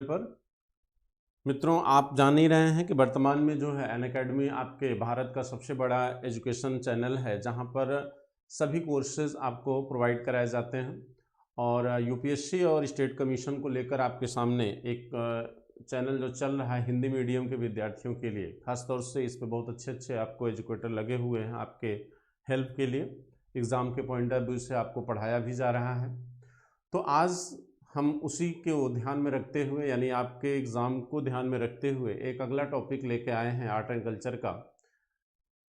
पर मित्रों, आप जान ही रहे हैं कि वर्तमान में जो है अनअकैडमी आपके भारत का सबसे बड़ा एजुकेशन चैनल है, जहां पर सभी कोर्सेज आपको प्रोवाइड कराए जाते हैं। और यूपीएससी और स्टेट कमीशन को लेकर आपके सामने एक चैनल जो चल रहा है हिंदी मीडियम के विद्यार्थियों के लिए, खासतौर से इस पे बहुत अच्छे अच्छे आपको एजुकेटर लगे हुए हैं आपके हेल्प के लिए। एग्ज़ाम के पॉइंट ऑफ व्यू से आपको पढ़ाया भी जा रहा है। तो आज हम उसी को ध्यान में रखते हुए, यानी आपके एग्ज़ाम को ध्यान में रखते हुए, एक अगला टॉपिक लेके आए हैं आर्ट एंड कल्चर का।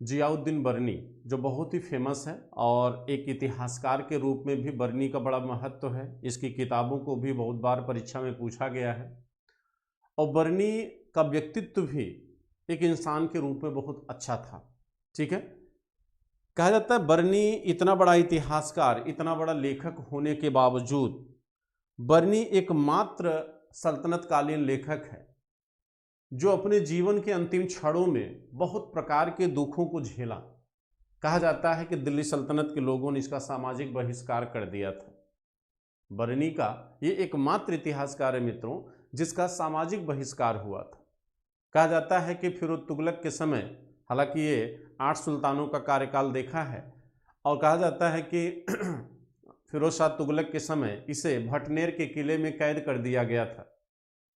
जियाउद्दीन बर्नी जो बहुत ही फेमस है और एक इतिहासकार के रूप में भी बर्नी का बड़ा महत्व है। इसकी किताबों को भी बहुत बार परीक्षा में पूछा गया है। और बर्नी का व्यक्तित्व भी एक इंसान के रूप में बहुत अच्छा था। ठीक है, कहा जाता है बर्नी इतना बड़ा इतिहासकार, इतना बड़ा लेखक होने के बावजूद बर्नी एकमात्र सल्तनतकालीन लेखक है जो अपने जीवन के अंतिम क्षणों में बहुत प्रकार के दुखों को झेला। कहा जाता है कि दिल्ली सल्तनत के लोगों ने इसका सामाजिक बहिष्कार कर दिया था। बर्नी का ये एकमात्र इतिहासकार है मित्रों जिसका सामाजिक बहिष्कार हुआ था। कहा जाता है कि फिरोज तुगलक के समय, हालांकि ये 8 सुल्तानों का कार्यकाल देखा है, और कहा जाता है कि फिरोज शाह तुगलक के समय इसे भटनेर के किले में कैद कर दिया गया था।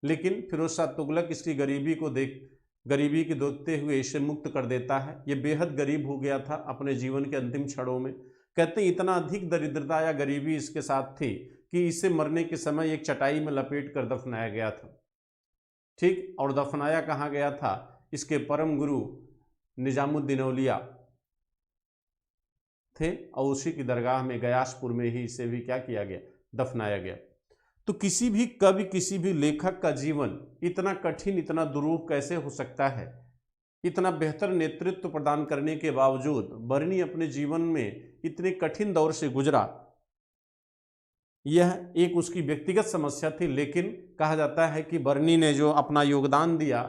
लेकिन फिरोज शाह तुगलक इसकी गरीबी को देखते हुए इसे मुक्त कर देता है। ये बेहद गरीब हो गया था अपने जीवन के अंतिम क्षणों में। कहते हैं इतना अधिक दरिद्रता या गरीबी इसके साथ थी कि इसे मरने के समय एक चटाई में लपेट कर दफनाया गया था। ठीक, और दफनाया कहाँ गया था? इसके परम गुरु निजामुद्दीन औलिया थे, और उसी की दरगाह में गयासपुर में ही इसे भी क्या किया गया? दफनाया गया। तो किसी भी कवि, किसी भी लेखक का जीवन इतना कठिन, इतना दुरूह कैसे हो सकता है? इतना बेहतर नेतृत्व प्रदान करने के बावजूद बर्नी अपने जीवन में इतने कठिन दौर से गुजरा। यह एक उसकी व्यक्तिगत समस्या थी, लेकिन कहा जाता है कि बर्नी ने जो अपना योगदान दिया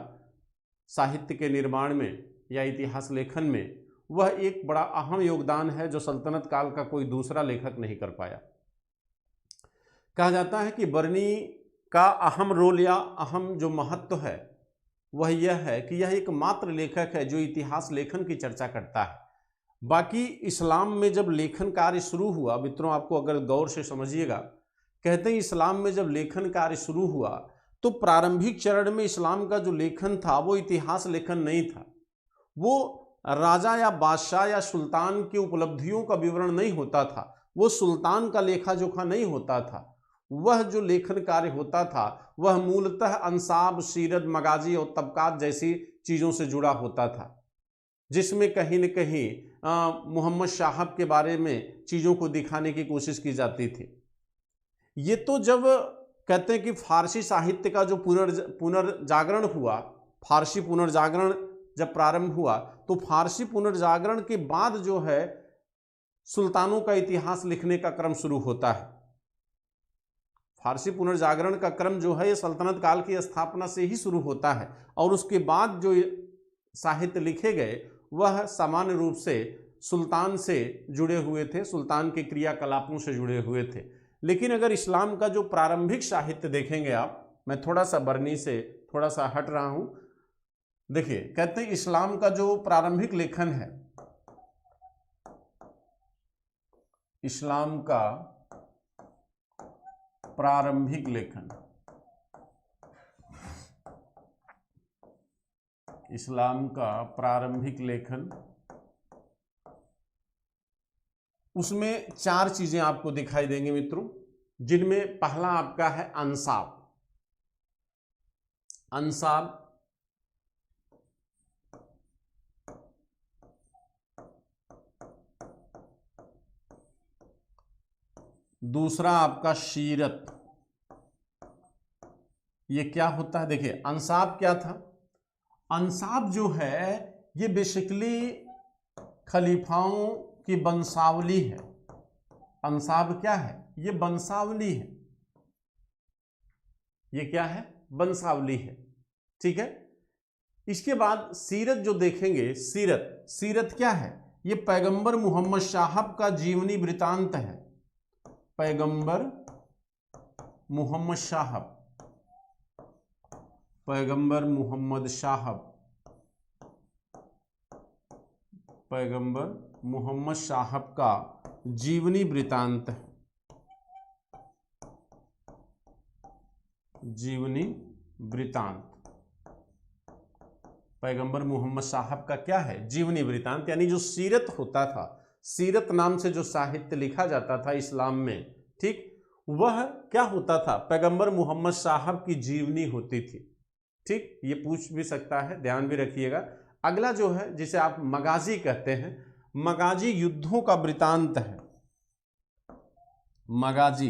साहित्य के निर्माण में या इतिहास लेखन में, वह एक बड़ा अहम योगदान है जो सल्तनत काल का कोई दूसरा लेखक नहीं कर पाया। कहा जाता है कि बर्नी का अहम रोल या अहम जो महत्व है वह यह है कि यह एकमात्र लेखक है जो इतिहास लेखन की चर्चा करता है। बाकी इस्लाम में जब लेखन कार्य शुरू हुआ, मित्रों आपको अगर गौर से समझिएगा, कहते हैं इस्लाम में जब लेखन कार्य शुरू हुआ तो प्रारंभिक चरण में इस्लाम का जो लेखन था वो इतिहास लेखन नहीं था। वो राजा या बादशाह या सुल्तान की उपलब्धियों का विवरण नहीं होता था, वो सुल्तान का लेखा जोखा नहीं होता था। वह जो लेखन कार्य होता था वह मूलतः अंसाब, सीरत, मगाजी और तबकात जैसी चीज़ों से जुड़ा होता था, जिसमें कहीं न कहीं मोहम्मद साहब के बारे में चीज़ों को दिखाने की कोशिश की जाती थी। ये तो जब कहते हैं कि फारसी साहित्य का जो पुनर्जागरण हुआ, फारसी पुनर्जागरण जब प्रारंभ हुआ तो फारसी पुनर्जागरण के बाद जो है सुल्तानों का इतिहास लिखने का क्रम शुरू होता है। फारसी पुनर्जागरण का क्रम जो है ये सल्तनत काल की स्थापना से ही शुरू होता है, और उसके बाद जो साहित्य लिखे गए वह सामान्य रूप से सुल्तान से जुड़े हुए थे, सुल्तान के क्रियाकलापों से जुड़े हुए थे। लेकिन अगर इस्लाम का जो प्रारंभिक साहित्य देखेंगे आप, मैं थोड़ा सा बर्नी से थोड़ा सा हट रहा हूं, देखिए कहते हैं इस्लाम का जो प्रारंभिक लेखन है, इस्लाम का प्रारंभिक लेखन, इस्लाम का प्रारंभिक लेखन, उसमें 4 चीजें आपको दिखाई देंगी मित्रों, जिनमें पहला आपका है अंसाब। अंसाब, दूसरा आपका सीरत। ये क्या होता है? देखिए अंसाब क्या था? अंसाब जो है ये बेसिकली खलीफाओं की वंशावली है। अंसाब क्या है? ये वंशावली है। ये क्या है? वंशावली है। ठीक है, इसके बाद सीरत जो देखेंगे, सीरत, सीरत क्या है? ये पैगंबर मोहम्मद साहब का जीवनी वृतांत है। पैगंबर मोहम्मद साहब पैगंबर मोहम्मद साहब, पैगंबर मोहम्मद साहब का जीवनी वृतांत, जीवनी वृतांत। पैगंबर मोहम्मद साहब का क्या है? जीवनी वृतांत, यानी जो सीरत होता था, सीरत नाम से जो साहित्य लिखा जाता था इस्लाम में, ठीक, वह क्या होता था? पैगंबर मोहम्मद साहब की जीवनी होती थी। ठीक, ये पूछ भी सकता है, ध्यान भी रखिएगा। अगला जो है जिसे आप मगाजी कहते हैं, मगाजी युद्धों का वृतांत है। मगाजी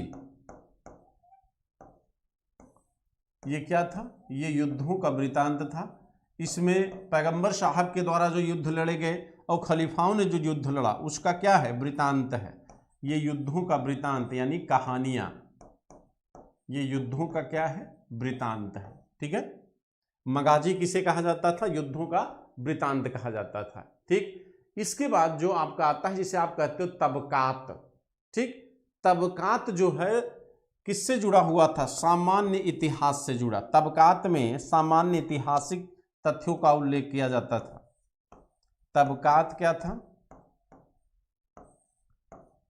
ये क्या था? ये युद्धों का वृतांत था। इसमें पैगंबर साहब के द्वारा जो युद्ध लड़े गए और खलीफाओं ने जो युद्ध लड़ा उसका क्या है? वृतांत है। ये युद्धों का वृतांत यानी कहानियां, ये युद्धों का क्या है? वृतांत है। ठीक है, मगाजी किसे कहा जाता था? युद्धों का वृतांत कहा जाता था। ठीक, इसके बाद जो आपका आता है जिसे आप कहते हो तबकात। ठीक, तबकात जो है किससे जुड़ा हुआ था? सामान्य इतिहास से जुड़ा। तबकात में सामान्य ऐतिहासिक तथ्यों का उल्लेख किया जाता था। तबकात क्या था?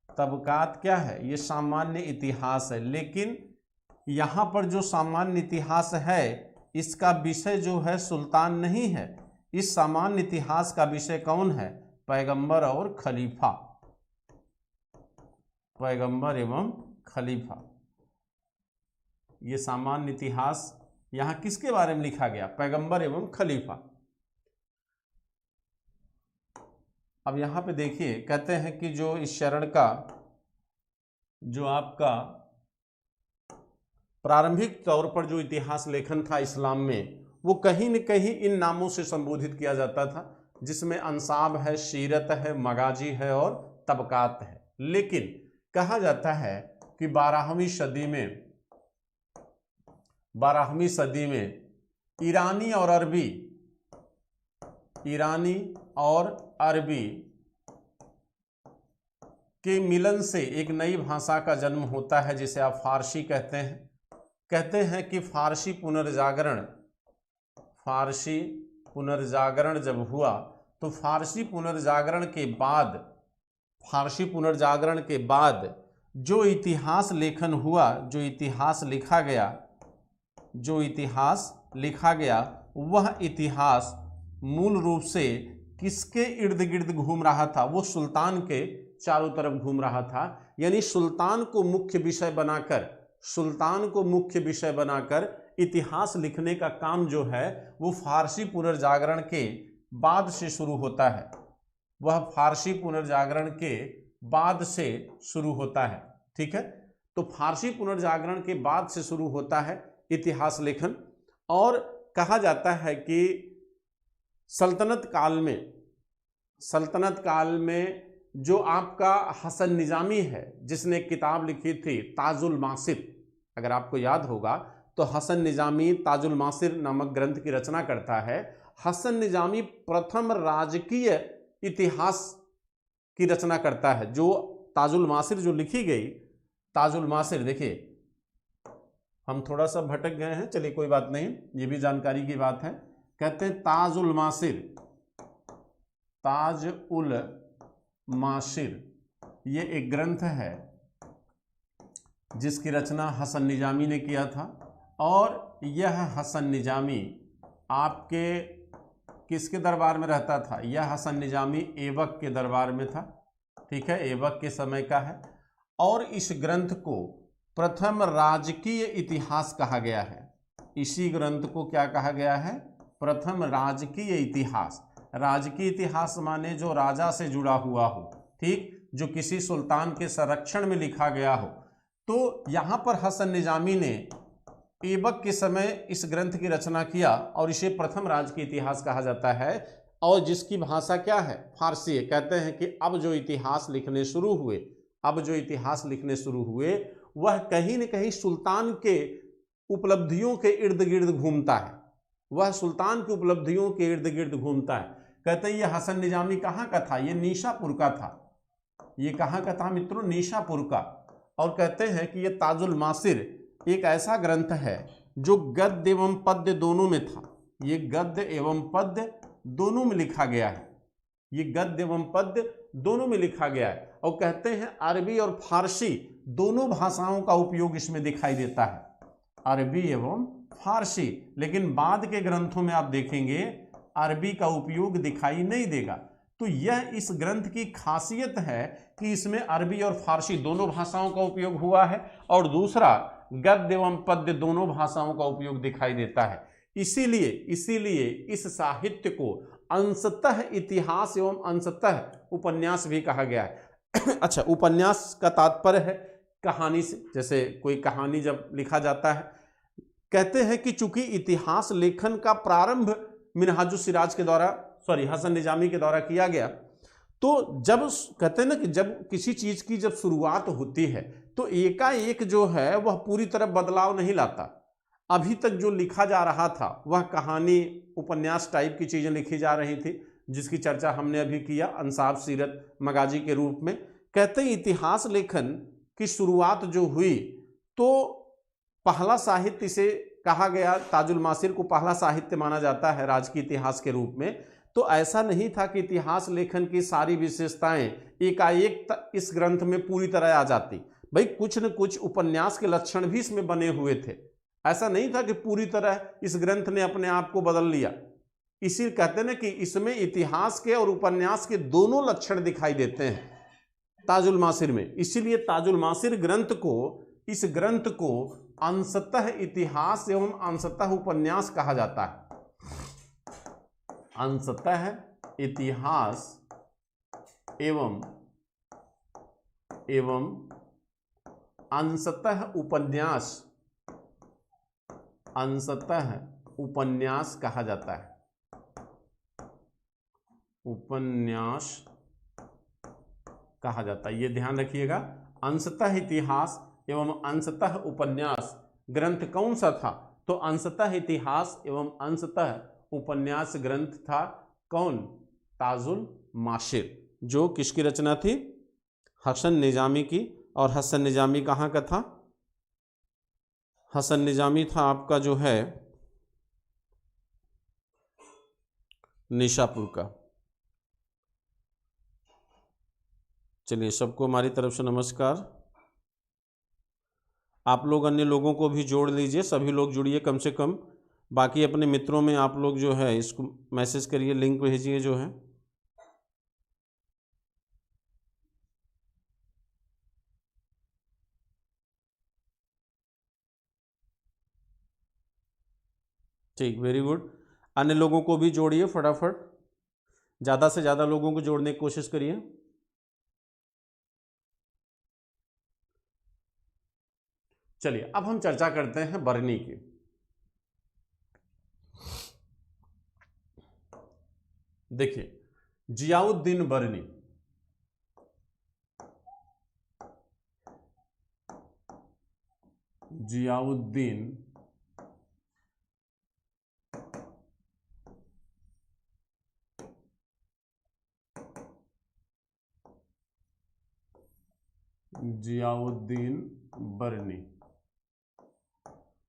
तबकात क्या है? ये सामान्य इतिहास है, लेकिन यहां पर जो सामान्य इतिहास है इसका विषय जो है सुल्तान नहीं है। इस सामान्य इतिहास का विषय कौन है? पैगंबर और खलीफा, पैगंबर एवं खलीफा। ये सामान्य इतिहास यहां किसके बारे में लिखा गया? पैगंबर एवं खलीफा। अब यहां पे देखिए, कहते हैं कि जो इस चरण का जो आपका प्रारंभिक तौर पर जो इतिहास लेखन था इस्लाम में, वो कहीं न कहीं इन नामों से संबोधित किया जाता था, जिसमें अंसाब है, सीरत है, मगाजी है और तबकात है। लेकिन कहा जाता है कि 12वीं सदी में ईरानी और अरबी के मिलन से एक नई भाषा का जन्म होता है जिसे आप फारसी कहते हैं। कहते हैं कि फारसी पुनर्जागरण जब हुआ तो फारसी पुनर्जागरण के बाद जो इतिहास लेखन हुआ, जो इतिहास लिखा गया वह इतिहास मूल रूप से किसके इर्द गिर्द घूम रहा था? वो सुल्तान के चारों तरफ घूम रहा था। यानी सुल्तान को मुख्य विषय बनाकर इतिहास लिखने का काम जो है वो फारसी पुनर्जागरण के बाद से शुरू होता है। वह फारसी पुनर्जागरण के बाद से शुरू होता है। ठीक है, तो फारसी पुनर्जागरण के बाद से शुरू होता है इतिहास लेखन। और कहा जाता है कि सल्तनत काल में जो आपका हसन निजामी है, जिसने किताब लिखी थी ताजुल मासिर, अगर आपको याद होगा तो हसन निजामी ताजुल मासिर नामक ग्रंथ की रचना करता है। हसन निजामी प्रथम राजकीय इतिहास की रचना करता है। जो ताजुल मासिर जो लिखी गई, ताजुल मासिर, देखिए हम थोड़ा सा भटक गए हैं, चलिए कोई बात नहीं, ये भी जानकारी की बात है। कहते हैं ताजुल मासिर ये एक ग्रंथ है जिसकी रचना हसन निजामी ने किया था। और यह हसन निजामी आपके किसके दरबार में रहता था? यह हसन निजामी ऐबक के दरबार में था। ठीक है, ऐबक के समय का है। और इस ग्रंथ को प्रथम राजकीय इतिहास कहा गया है। इसी ग्रंथ को क्या कहा गया है? प्रथम राजकीय इतिहास। राजकीय इतिहास माने जो राजा से जुड़ा हुआ हो, ठीक, जो किसी सुल्तान के संरक्षण में लिखा गया हो। तो यहाँ पर हसन निजामी ने ऐबक के समय इस ग्रंथ की रचना किया और इसे प्रथम राजकीय इतिहास कहा जाता है। और जिसकी भाषा क्या है? फारसी है। कहते हैं कि अब जो इतिहास लिखने शुरू हुए वह कहीं न कहीं सुल्तान के उपलब्धियों के इर्द गिर्द घूमता है। कहते हैं ये हसन निजामी कहाँ का था? ये निशापुर का था। ये कहाँ का था मित्रों? निशापुर का। और कहते हैं कि ये ताजुल मासिर एक ऐसा ग्रंथ है जो गद्य एवं पद्य दोनों में था, ये गद्य एवं पद्य दोनों में लिखा गया है, ये गद्य एवं पद्य दोनों में लिखा गया है। और कहते हैं अरबी और फारसी दोनों भाषाओं का उपयोग इसमें दिखाई देता है, अरबी एवं फारसी। लेकिन बाद के ग्रंथों में आप देखेंगे अरबी का उपयोग दिखाई नहीं देगा। तो यह इस ग्रंथ की खासियत है कि इसमें अरबी और फारसी दोनों भाषाओं का उपयोग हुआ है, और दूसरा गद्य एवं पद्य दोनों भाषाओं का उपयोग दिखाई देता है। इसीलिए इस साहित्य को अंशतः इतिहास एवं अंशतः उपन्यास भी कहा गया है। अच्छा, उपन्यास का तात्पर्य है कहानी से, जैसे कोई कहानी जब लिखा जाता है, कहते हैं कि चूंकि इतिहास लेखन का प्रारंभ मिनहाजुस सिराज के द्वारा, हसन निजामी के द्वारा किया गया, तो जब कहते हैं ना कि जब किसी चीज की जब शुरुआत होती है तो एकाएक जो है वह पूरी तरह बदलाव नहीं लाता। अभी तक जो लिखा जा रहा था वह कहानी उपन्यास टाइप की चीजें लिखी जा रही थी, जिसकी चर्चा हमने अभी किया, अंसाब, सीरत, मगाजी के रूप में। कहते हैं इतिहास लेखन की शुरुआत जो हुई तो पहला साहित्य इसे कहा गया, ताजुल मासिर को पहला साहित्य माना जाता है राजकीय इतिहास के रूप में। तो ऐसा नहीं था कि इतिहास लेखन की सारी विशेषताएं एकाएक इस ग्रंथ में पूरी तरह आ जाती। भाई कुछ न कुछ उपन्यास के लक्षण भी इसमें बने हुए थे, ऐसा नहीं था कि पूरी तरह इस ग्रंथ ने अपने आप को बदल लिया। इसी कहते हैं ना कि इसमें इतिहास के और उपन्यास के दोनों लक्षण दिखाई देते हैं ताजुल मासिर में। इसीलिए ताजुल मासिर इस ग्रंथ को अंशतः इतिहास एवं अंशतः उपन्यास कहा जाता है। अंशतः इतिहास एवं अंशतः उपन्यास, अंशतः उपन्यास कहा जाता है, उपन्यास कहा जाता है। ये ध्यान रखिएगा, अंशतः इतिहास एवं अंशतः उपन्यास ग्रंथ कौन सा था? तो अंशतः इतिहास एवं अंशतः उपन्यास ग्रंथ था कौन? ताजुल मासिर, जो किसकी रचना थी? हसन निजामी की। और हसन निजामी कहाँ का था? हसन निजामी था आपका जो है निशापुर का। चलिए, सबको हमारी तरफ से नमस्कार। आप लोग अन्य लोगों को भी जोड़ लीजिए, सभी लोग जुड़िए कम से कम। बाकी अपने मित्रों में आप लोग जो है इसको मैसेज करिए, लिंक भेजिए जो है। ठीक, वेरी गुड। अन्य लोगों को भी जोड़िए फटाफट, ज़्यादा से ज़्यादा लोगों को जोड़ने की कोशिश करिए। चलिए, अब हम चर्चा करते हैं बरनी की। देखिए, जियाउद्दीन बरनी, जियाउद्दीन बरनी,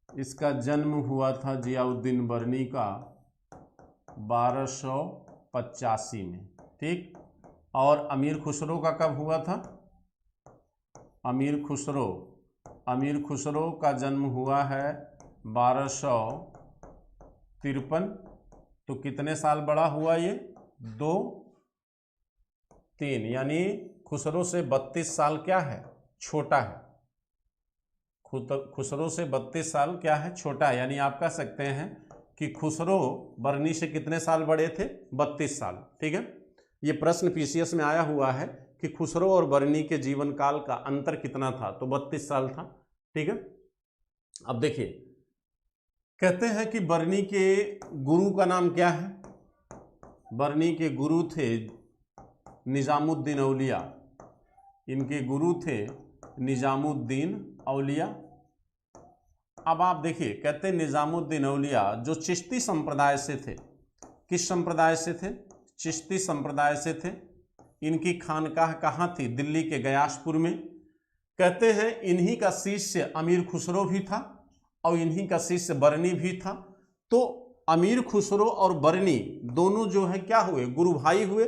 इसका जन्म हुआ था जियाउद्दीन बरनी का 1285 में, ठीक। और अमीर खुसरो का कब हुआ था? अमीर खुसरो का जन्म हुआ है 1253। तो कितने साल बड़ा हुआ ये? 2-3, यानी खुसरो से 32 साल क्या है? छोटा है। खुसरो से 32 साल क्या है? छोटा है। यानी आप कह सकते हैं कि खुसरो बरनी से कितने साल बड़े थे? 32 साल, ठीक है। ये प्रश्न पीसीएस में आया हुआ है कि खुसरो और बरनी के जीवन काल का अंतर कितना था? तो 32 साल था, ठीक है। अब देखिए, कहते हैं कि बरनी के गुरु का नाम क्या है? बरनी के गुरु थे निजामुद्दीन औलिया। इनके गुरु थे निजामुद्दीन औलिया। अब आप देखिए, कहते हैं निजामुद्दीन औलिया जो चिश्ती संप्रदाय से थे। किस संप्रदाय से थे? चिश्ती संप्रदाय से थे। इनकी खानकाह कहाँ थी? दिल्ली के गयासपुर में। कहते हैं इन्हीं का शिष्य अमीर खुसरो भी था और इन्हीं का शिष्य बरनी भी था। तो अमीर खुसरो और बरनी दोनों जो है क्या हुए, गुरु भाई हुए।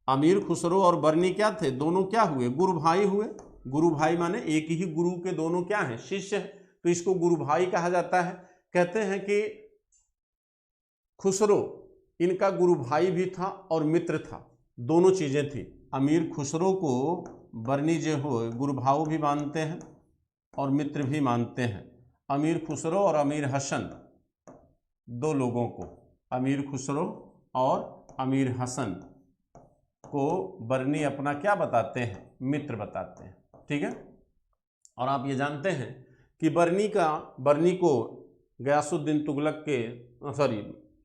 अमीर खुसरो और बरनी क्या थे, दोनों क्या हुए, गुरु भाई हुए। गुरु भाई माने एक ही गुरु के दोनों क्या हैं, शिष्य हैं, तो इसको गुरु भाई कहा जाता है। कहते हैं कि खुसरो इनका गुरु भाई भी था और मित्र था, दोनों चीजें थी। अमीर खुसरो को बरनी जो हो गुरु भाव भी मानते हैं और मित्र भी मानते हैं। अमीर खुसरो और अमीर हसन दो लोगों को, अमीर खुसरो और अमीर हसन को बरनी अपना क्या बताते हैं, मित्र बताते हैं। ठीक है। और आप ये जानते हैं कि बरनी को गयासुद्दीन तुगलक के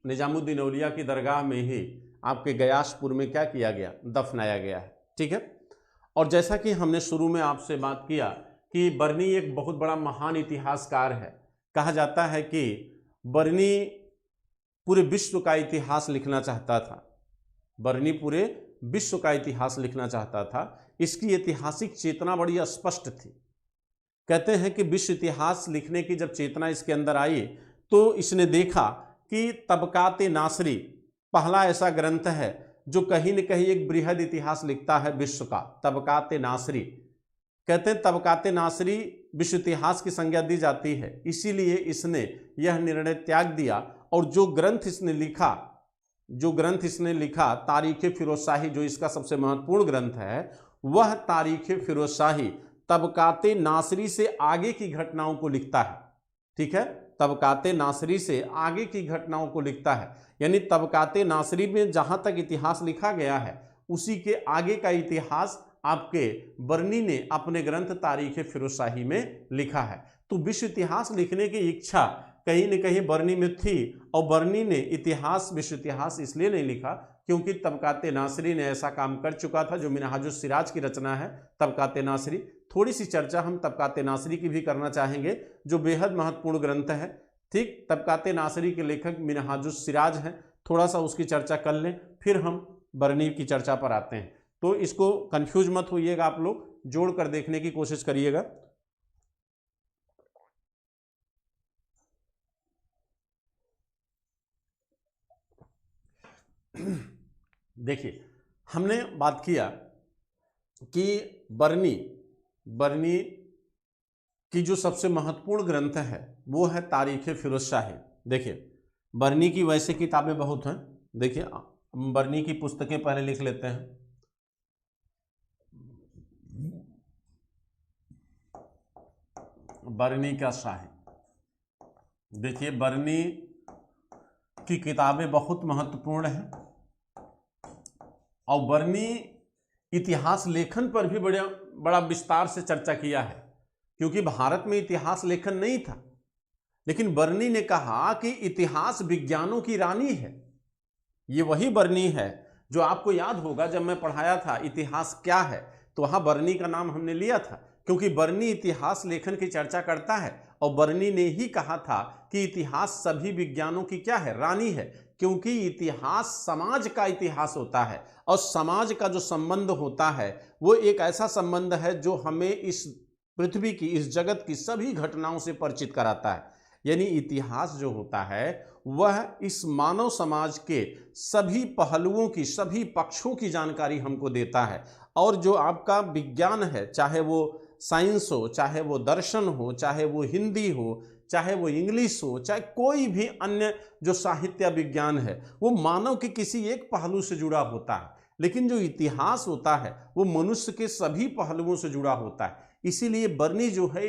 निजामुद्दीन औलिया की दरगाह में ही आपके गयासपुर में क्या किया गया, दफनाया गया है। ठीक है। और जैसा कि हमने शुरू में आपसे बात किया कि बरनी एक बहुत बड़ा महान इतिहासकार है। कहा जाता है कि बरनी पूरे विश्व का इतिहास लिखना चाहता था। बरनी पूरे विश्व का इतिहास लिखना चाहता था। इसकी ऐतिहासिक चेतना बड़ी स्पष्ट थी। कहते हैं कि विश्व इतिहास लिखने की जब चेतना इसके अंदर आई तो इसने देखा कि तबकाते नासरी पहला ऐसा ग्रंथ है जो कहीं न कहीं एक बृहद इतिहास लिखता है विश्व का। तबकाते नासरी कहते हैं, तबकाते नासरी विश्व इतिहास की संज्ञा दी जाती है। इसीलिए इसने यह निर्णय त्याग दिया और जो ग्रंथ इसने लिखा तारीख फिरोज शाही, जो इसका सबसे महत्वपूर्ण ग्रंथ है, वह तारीख फिरोज शाही तबकाते नासरी से आगे की घटनाओं को लिखता है। ठीक है। तबकाते नासरी से आगे की घटनाओं को लिखता है, यानी तबकाते नासरी में जहां तक इतिहास लिखा गया है उसी के आगे का इतिहास आपके बरनी ने अपने ग्रंथ तारीख फिरोज शाही में लिखा है। तो विश्व इतिहास लिखने की इच्छा कहीं न कहीं बरनी में थी और बरनी ने विश्व इतिहास इसलिए नहीं लिखा क्योंकि तबकाते नासरी ने ऐसा काम कर चुका था, जो मिनहाजुस सिराज की रचना है तबकाते नासरी। थोड़ी सी चर्चा हम तबकाते नासरी की भी करना चाहेंगे, जो बेहद महत्वपूर्ण ग्रंथ है। ठीक, तबकाते नासरी के लेखक मिनहाजुस सिराज हैं। थोड़ा सा उसकी चर्चा कर लें, फिर हम बरनी की चर्चा पर आते हैं। तो इसको कंफ्यूज मत होइएगा, आप लोग जोड़ कर देखने की कोशिश करिएगा। देखिए, हमने बात किया कि बरनी की जो सबसे महत्वपूर्ण ग्रंथ है वो है तारीख फिरोज शाही। देखिए, बरनी की वैसे किताबें बहुत हैं। देखिए, बरनी की पुस्तकें पहले लिख लेते हैं। बरनी का शाही, देखिए बरनी की किताबें बहुत महत्वपूर्ण हैं और बरनी इतिहास लेखन पर भी बड़ा विस्तार से चर्चा किया है, क्योंकि भारत में इतिहास लेखन नहीं था। लेकिन बरनी ने कहा कि इतिहास विज्ञानों की रानी है। ये वही बरनी है जो आपको याद होगा जब मैं पढ़ाया था इतिहास क्या है, तो वहां बरनी का नाम हमने लिया था, क्योंकि बरनी इतिहास लेखन की चर्चा करता है और बरनी ने ही कहा था कि इतिहास सभी विज्ञानों की क्या है, रानी है। क्योंकि इतिहास समाज का इतिहास होता है और समाज का जो संबंध होता है वो एक ऐसा संबंध है जो हमें इस पृथ्वी की, इस जगत की सभी घटनाओं से परिचित कराता है। यानी इतिहास जो होता है वह इस मानव समाज के सभी पहलुओं की, सभी पक्षों की जानकारी हमको देता है। और जो आपका विज्ञान है, चाहे वो साइंस हो, चाहे वो दर्शन हो, चाहे वो हिंदी हो, चाहे वो इंग्लिश हो, चाहे कोई भी अन्य जो साहित्य विज्ञान है, वो मानव के किसी एक पहलू से जुड़ा होता है। लेकिन जो इतिहास होता है वो मनुष्य के सभी पहलुओं से जुड़ा होता है। इसीलिए बरनी जो है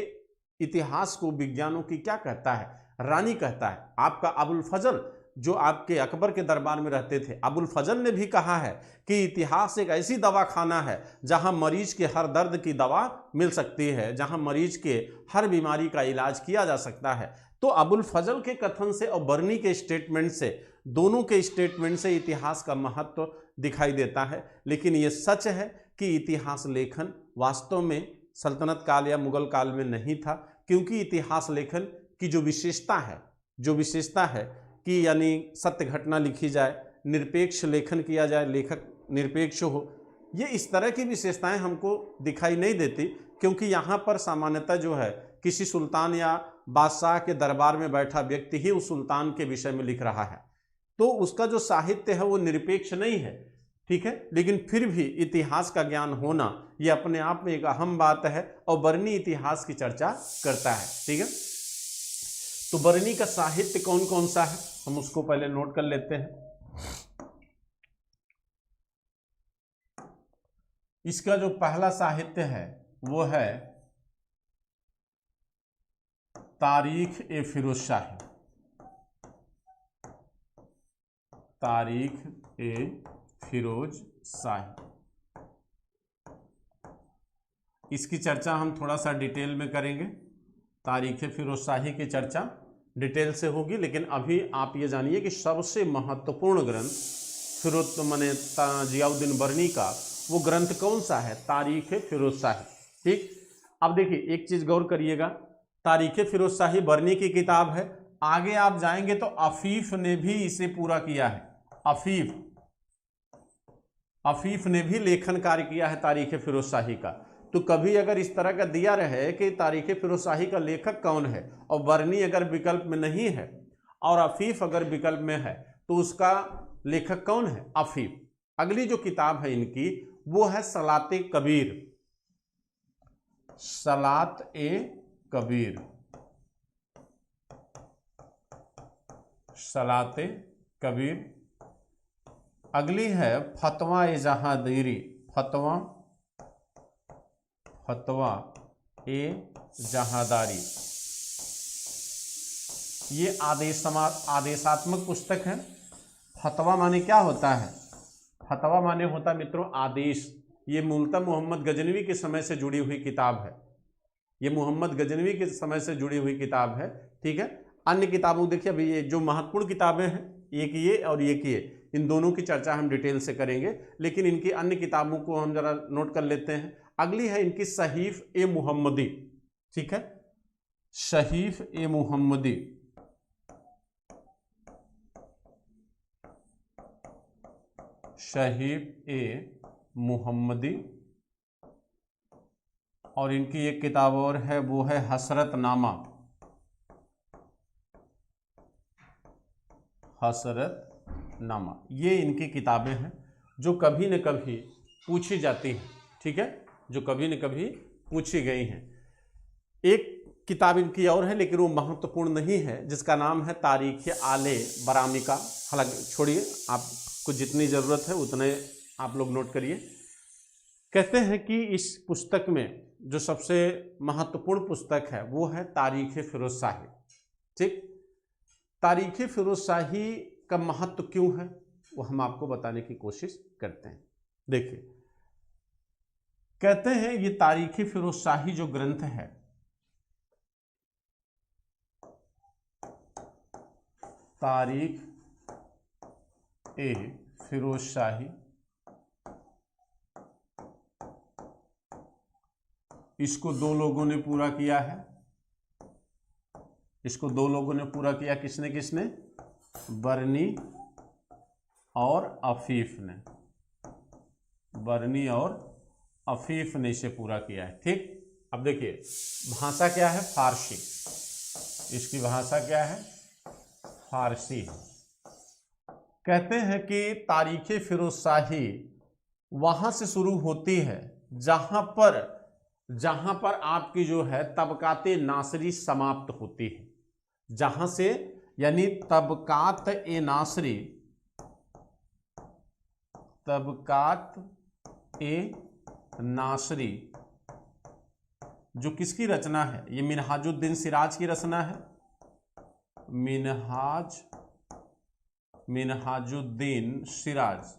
इतिहास को विज्ञानों की क्या कहता है, रानी कहता है। आपका अबुल फजल जो आपके अकबर के दरबार में रहते थे, अबुल फजल ने भी कहा है कि इतिहास एक ऐसी दवाखाना है जहां मरीज के हर दर्द की दवा मिल सकती है, जहां मरीज के हर बीमारी का इलाज किया जा सकता है। तो अबुल फजल के कथन से और बरनी के स्टेटमेंट से, दोनों के स्टेटमेंट से इतिहास का महत्व दिखाई देता है। लेकिन ये सच है कि इतिहास लेखन वास्तव में सल्तनत काल या मुगल काल में नहीं था, क्योंकि इतिहास लेखन की जो विशेषता है कि यानी सत्य घटना लिखी जाए, निरपेक्ष लेखन किया जाए, लेखक निरपेक्ष हो, ये इस तरह की विशेषताएं हमको दिखाई नहीं देती। क्योंकि यहाँ पर सामान्यतः जो है किसी सुल्तान या बादशाह के दरबार में बैठा व्यक्ति ही उस सुल्तान के विषय में लिख रहा है, तो उसका जो साहित्य है वो निरपेक्ष नहीं है, ठीक है। लेकिन फिर भी इतिहास का ज्ञान होना ये अपने आप में एक अहम बात है और बरनी इतिहास की चर्चा करता है, ठीक है। तो बरनी का साहित्य कौन कौन सा है हम उसको पहले नोट कर लेते हैं। इसका जो पहला साहित्य है वो है तारीख ए फिरोज शाही, तारीख ए फिरोज शाही। इसकी चर्चा हम थोड़ा सा डिटेल में करेंगे। तारीख ए फिरोज शाही की चर्चा डिटेल से होगी, लेकिन अभी आप ये जानिए कि सबसे महत्वपूर्ण ग्रंथ फिरोज माने जियाउद्दीन बरनी का वो ग्रंथ कौन सा है, तारीख ए फिरोज शाही, ठीक। अब देखिए एक चीज गौर करिएगा, तारीख ए फिरोज शाही बरनी की किताब है। आगे आप जाएंगे तो अफीफ ने भी इसे पूरा किया है, अफीफ ने भी लेखन कार्य किया है तारीख ए फिरोज शाही का। तो कभी अगर इस तरह का दिया रहे कि तारीख ए फिरोज शाही का लेखक कौन है और बरनी अगर विकल्प में नहीं है और अफीफ अगर विकल्प में है तो उसका लेखक कौन है, अफीफ। अगली जो किताब है इनकी वो है सलात ए कबीर, सलात ए कबीर, सलात ए कबीर। अगली है फतवा ए जहादीरी, फतवा ए जहादारी। ये आदेशात्मक पुस्तक है। फतवा माने क्या होता है, फतवा माने होता है मित्रों आदेश। ये मूलतः मोहम्मद गजनवी के समय से जुड़ी हुई किताब है, ये मोहम्मद गजनवी के समय से जुड़ी हुई किताब है, ठीक है। अन्य किताबों देखिए अभी ये जो महत्वपूर्ण किताबें हैं एक ये और एक ये, इन दोनों की चर्चा हम डिटेल से करेंगे, लेकिन इनकी अन्य किताबों को हम जरा नोट कर लेते हैं। अगली है इनकी सहीफ ए मुहम्मदी, ठीक है, सहीफ ए मुहम्मदी। सहीफ ए मुहम्मदी। और इनकी एक किताब और है वो है हसरतनामा, हसरतनामा। ये इनकी किताबें हैं जो कभी न कभी पूछी जाती हैं, ठीक है, जो कभी न कभी पूछी गई हैं। एक किताब इनकी और है लेकिन वो महत्वपूर्ण नहीं है, जिसका नाम है तारीख आले बरामी का। हालांकि छोड़िए, आपको जितनी ज़रूरत है उतने आप लोग नोट करिए। कहते हैं कि इस पुस्तक में जो सबसे महत्वपूर्ण पुस्तक है वो है तारीख फिरोज शाही, ठीक। तारीख फिरोज शाही का महत्व क्यों है वो हम आपको बताने की कोशिश करते हैं। देखिए कहते हैं ये तारीख फिरोज शाही जो ग्रंथ है तारीख ए फिरोज शाही, इसको दो लोगों ने पूरा किया है, इसको दो लोगों ने पूरा किया। किसने किसने, बरनी और अफीफ ने, बरनी और अफीफ ने इसे पूरा किया है, ठीक। अब देखिए भाषा क्या है, फारसी, इसकी भाषा क्या है, फारसी। कहते हैं कि तारीख फिरोज शाही वहां से शुरू होती है जहां पर आपकी जो है तबकाते नासरी समाप्त होती है, जहां से यानी तबकात ए नासरी, तबकात ए नासरी जो किसकी रचना है, ये मिनहाजुद्दीन सिराज की रचना है। मिनहाजुद्दीन सिराज,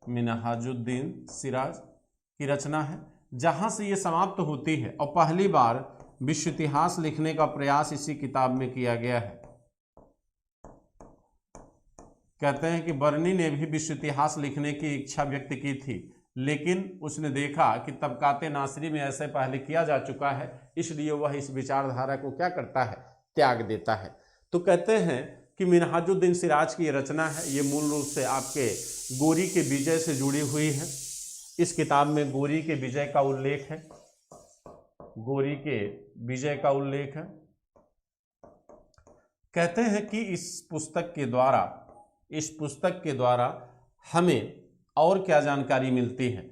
मिनहाजुद्दीन सिराज की रचना है, जहां से ये समाप्त होती है। और पहली बार विश्व इतिहास लिखने का प्रयास इसी किताब में किया गया है। कहते हैं कि बरनी ने भी विश्व इतिहास लिखने की इच्छा व्यक्त की थी, लेकिन उसने देखा कि तबकाते नासरी में ऐसे पहले किया जा चुका है, इसलिए वह इस विचारधारा को क्या करता है, त्याग देता है। तो कहते हैं कि मिनहाजुद्दीन सिराज की रचना है, ये मूल रूप से आपके गोरी के विजय से जुड़ी हुई है। इस किताब में गोरी के विजय का उल्लेख है, गोरी के विजय का उल्लेख है। कहते हैं कि इस पुस्तक के द्वारा हमें और क्या जानकारी मिलती है।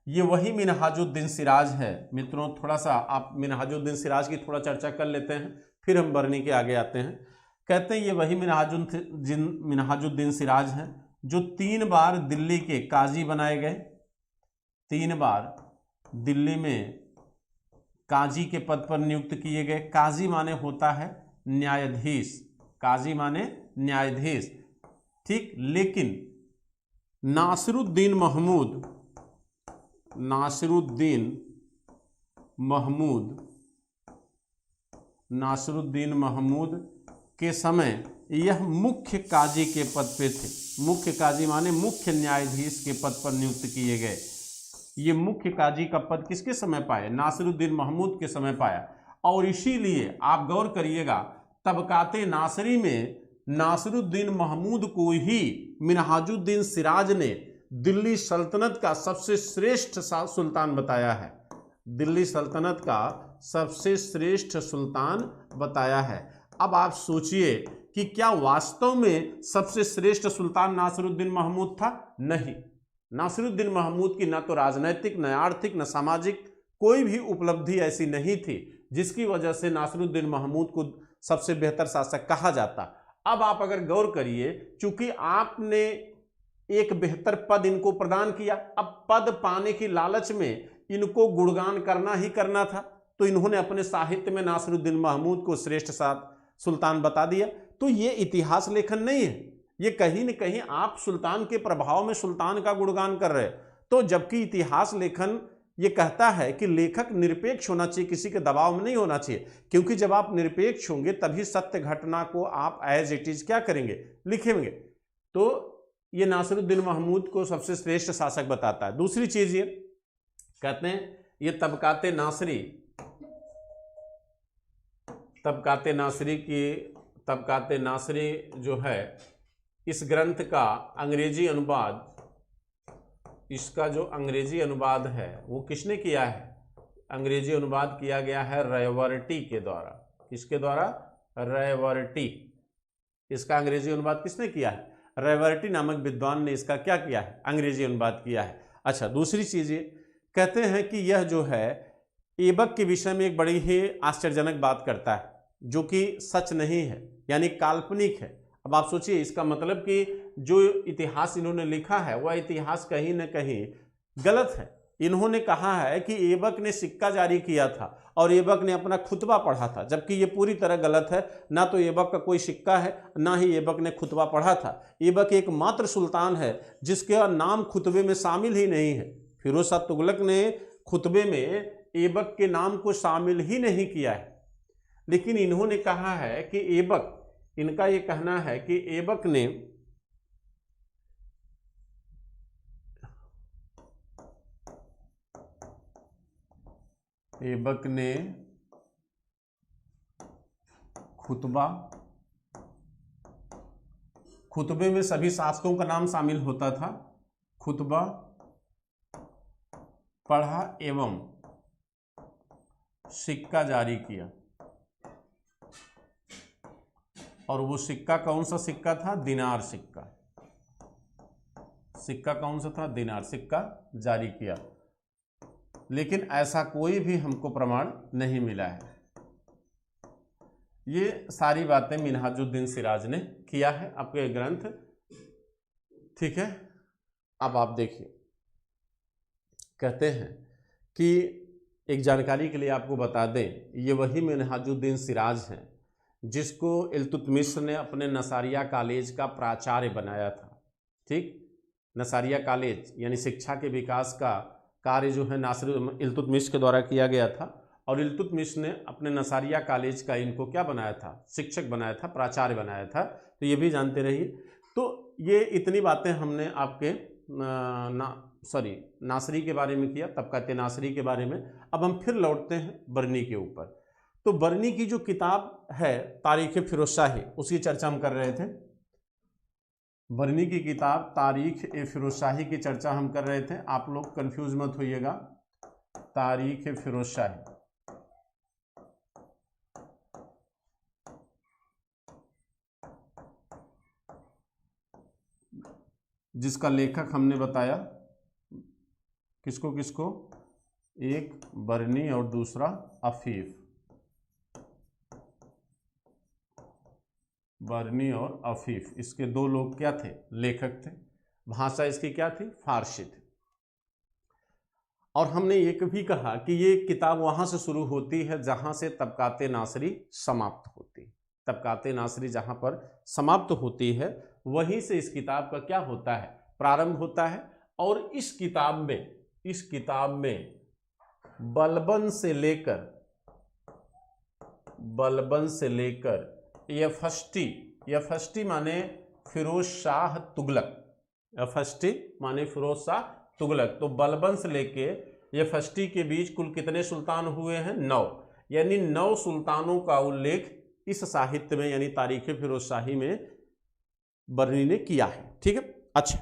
ये वही मिनहाजुद्दीन सिराज है। मित्रों, थोड़ा सा आप मिनहाजुद्दीन सिराज की थोड़ा चर्चा कर लेते हैं, फिर हम बरनी के आगे आते हैं। कहते हैं ये वही मिनहाजुद्दीन सिराज है जो 3 बार दिल्ली के काजी बनाए गए। 3 बार दिल्ली में काजी के पद पर नियुक्त किए गए। काजी माने होता है न्यायाधीश, काजी माने न्यायाधीश, ठीक। लेकिन नासिरुद्दीन महमूद के समय यह मुख्य काजी के पद पे थे। मुख्य काजी माने मुख्य न्यायाधीश के पद पर नियुक्त किए गए। ये मुख्य काजी का पद किसके समय पाया? नासिरुद्दीन महमूद के समय पाया। और इसीलिए आप गौर करिएगा, तबकाते नासरी में नासिरुद्दीन महमूद को ही मिनहाजुद्दीन सिराज ने दिल्ली सल्तनत का सबसे श्रेष्ठ सुल्तान बताया है। दिल्ली सल्तनत का सबसे श्रेष्ठ सुल्तान बताया है। अब आप सोचिए कि क्या वास्तव में सबसे श्रेष्ठ सुल्तान नासिरुद्दीन महमूद था? नहीं। नासिरुद्दीन महमूद की न तो राजनैतिक, न आर्थिक, न सामाजिक कोई भी उपलब्धि ऐसी नहीं थी जिसकी वजह से नासिरुद्दीन महमूद को सबसे बेहतर शासक कहा जाता। अब आप अगर गौर करिए, चूंकि आपने एक बेहतर पद इनको प्रदान किया, अब पद पाने की लालच में इनको गुणगान करना ही करना था, तो इन्होंने अपने साहित्य में नासिरुद्दीन महमूद को श्रेष्ठ सुल्तान बता दिया। तो ये इतिहास लेखन नहीं है, ये कहीं न कहीं आप सुल्तान के प्रभाव में सुल्तान का गुणगान कर रहे। तो जबकि इतिहास लेखन ये कहता है कि लेखक निरपेक्ष होना चाहिए, किसी के दबाव में नहीं होना चाहिए, क्योंकि जब आप निरपेक्ष होंगे तभी सत्य घटना को आप एज इट इज क्या करेंगे, लिखेंगे। तो ये नासिरुद्दीन महमूद को सबसे श्रेष्ठ शासक बताता है। दूसरी चीज ये कहते हैं, ये तबकाते नासरी जो है, इस ग्रंथ का अंग्रेजी अनुवाद, इसका जो अंग्रेजी अनुवाद है वो किसने किया है? अंग्रेजी अनुवाद किया गया है रयवर्टी के द्वारा। किसके द्वारा? रयवर्टी। इसका अंग्रेजी अनुवाद किसने किया है? रयवर्टी नामक विद्वान ने इसका क्या किया है? अंग्रेजी अनुवाद किया है। अच्छा, दूसरी चीज ये कहते हैं कि यह जो है ऐबक के विषय में एक बड़ी ही आश्चर्यजनक बात करता है, जो कि सच नहीं है, यानी काल्पनिक है। अब आप सोचिए, इसका मतलब कि जो इतिहास इन्होंने लिखा है वह इतिहास कहीं न कहीं गलत है। इन्होंने कहा है कि ऐबक ने सिक्का जारी किया था और ऐबक ने अपना खुतबा पढ़ा था, जबकि ये पूरी तरह गलत है। ना तो ऐबक का कोई सिक्का है, ना ही ऐबक ने खुतबा पढ़ा था। ऐबक एकमात्र सुल्तान है जिसका नाम खुतबे में शामिल ही नहीं है। फिरोज शाह तुगलक ने खुतबे में ऐबक के नाम को शामिल ही नहीं किया है। लेकिन इन्होंने कहा है कि ऐबक, इनका ये कहना है कि ऐबक ने खुतबे में सभी शासकों का नाम शामिल होता था। खुतबा पढ़ा एवं सिक्का जारी किया, और वो सिक्का कौन सा सिक्का था? दिनार सिक्का। सिक्का कौन सा था? दिनार सिक्का जारी किया। लेकिन ऐसा कोई भी हमको प्रमाण नहीं मिला है। ये सारी बातें मिनहाजुद्दीन सिराज ने किया है आपके ग्रंथ, ठीक है। अब आप देखिए, कहते हैं कि एक जानकारी के लिए आपको बता दें, ये वही मिनहाजुद्दीन सिराज हैं जिसको इल्तुतमिश ने अपने नसारिया कॉलेज का प्राचार्य बनाया था, ठीक। नसारिया कॉलेज यानी शिक्षा के विकास का कार्य जो है इल्तुतमिश के द्वारा किया गया था, और इल्तुतमिश ने अपने नसारिया कॉलेज का इनको क्या बनाया था? शिक्षक बनाया था, प्राचार्य बनाया था। तो ये भी जानते रहिए। तो ये इतनी बातें हमने आपके नासरी के बारे में किया, तबकाते नासरी के बारे में। अब हम फिर लौटते हैं बरनी के ऊपर। तो बरनी की जो किताब है तारीख फिरोजशाही, उसकी चर्चा हम कर रहे थे। बरनी की किताब तारीख फिरोजशाही की चर्चा हम कर रहे थे। आप लोग कंफ्यूज मत होइएगा, तारीख फिरोजशाही। जिसका लेखक हमने बताया किसको किसको, एक बर्नी और दूसरा अफीफ, बर्नी और अफीफ, इसके दो लोग क्या थे, लेखक थे। भाषा इसकी क्या थी, फारसी थी। और हमने ये भी कहा कि ये किताब वहां से शुरू होती है जहां से तबकाते नासरी समाप्त होती है। तबकाते नासरी जहां पर समाप्त होती है वहीं से इस किताब का क्या होता है, प्रारंभ होता है। और इस किताब में बलबन से लेकर यफष्टी माने फिरोज शाह तुगलक, यफष्टी माने फिरोज शाह तुगलक। तो बलबन से लेके यफष्टी के बीच कुल कितने सुल्तान हुए हैं, 9। यानी 9 सुल्तानों का उल्लेख इस साहित्य में यानी तारीख फिरोज शाही में बर्नी ने किया है। ठीक है, अच्छा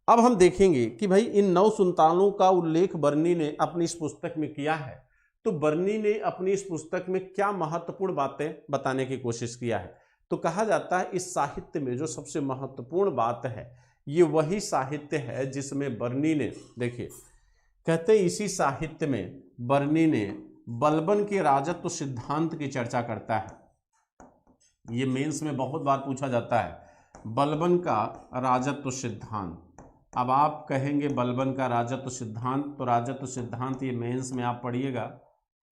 अब हम देखेंगे कि भाई इन 9 सुल्तानों का उल्लेख बर्नी ने अपनी इस पुस्तक में किया है, तो बर्नी ने अपनी इस पुस्तक में क्या महत्वपूर्ण बातें बताने की कोशिश किया है। तो कहा जाता है इस साहित्य में जो सबसे महत्वपूर्ण बात है ये वही साहित्य है जिसमें बर्नी ने, देखिए कहते हैं इसी साहित्य में बर्नी ने बलबन के राजत्व सिद्धांत की चर्चा करता है। ये मेंस में बहुत बार पूछा जाता है, बलबन का राजत्व सिद्धांत। अब आप कहेंगे बलबन का राजत्व सिद्धांत, तो राजत्व सिद्धांत ये मेंस में आप पढ़िएगा,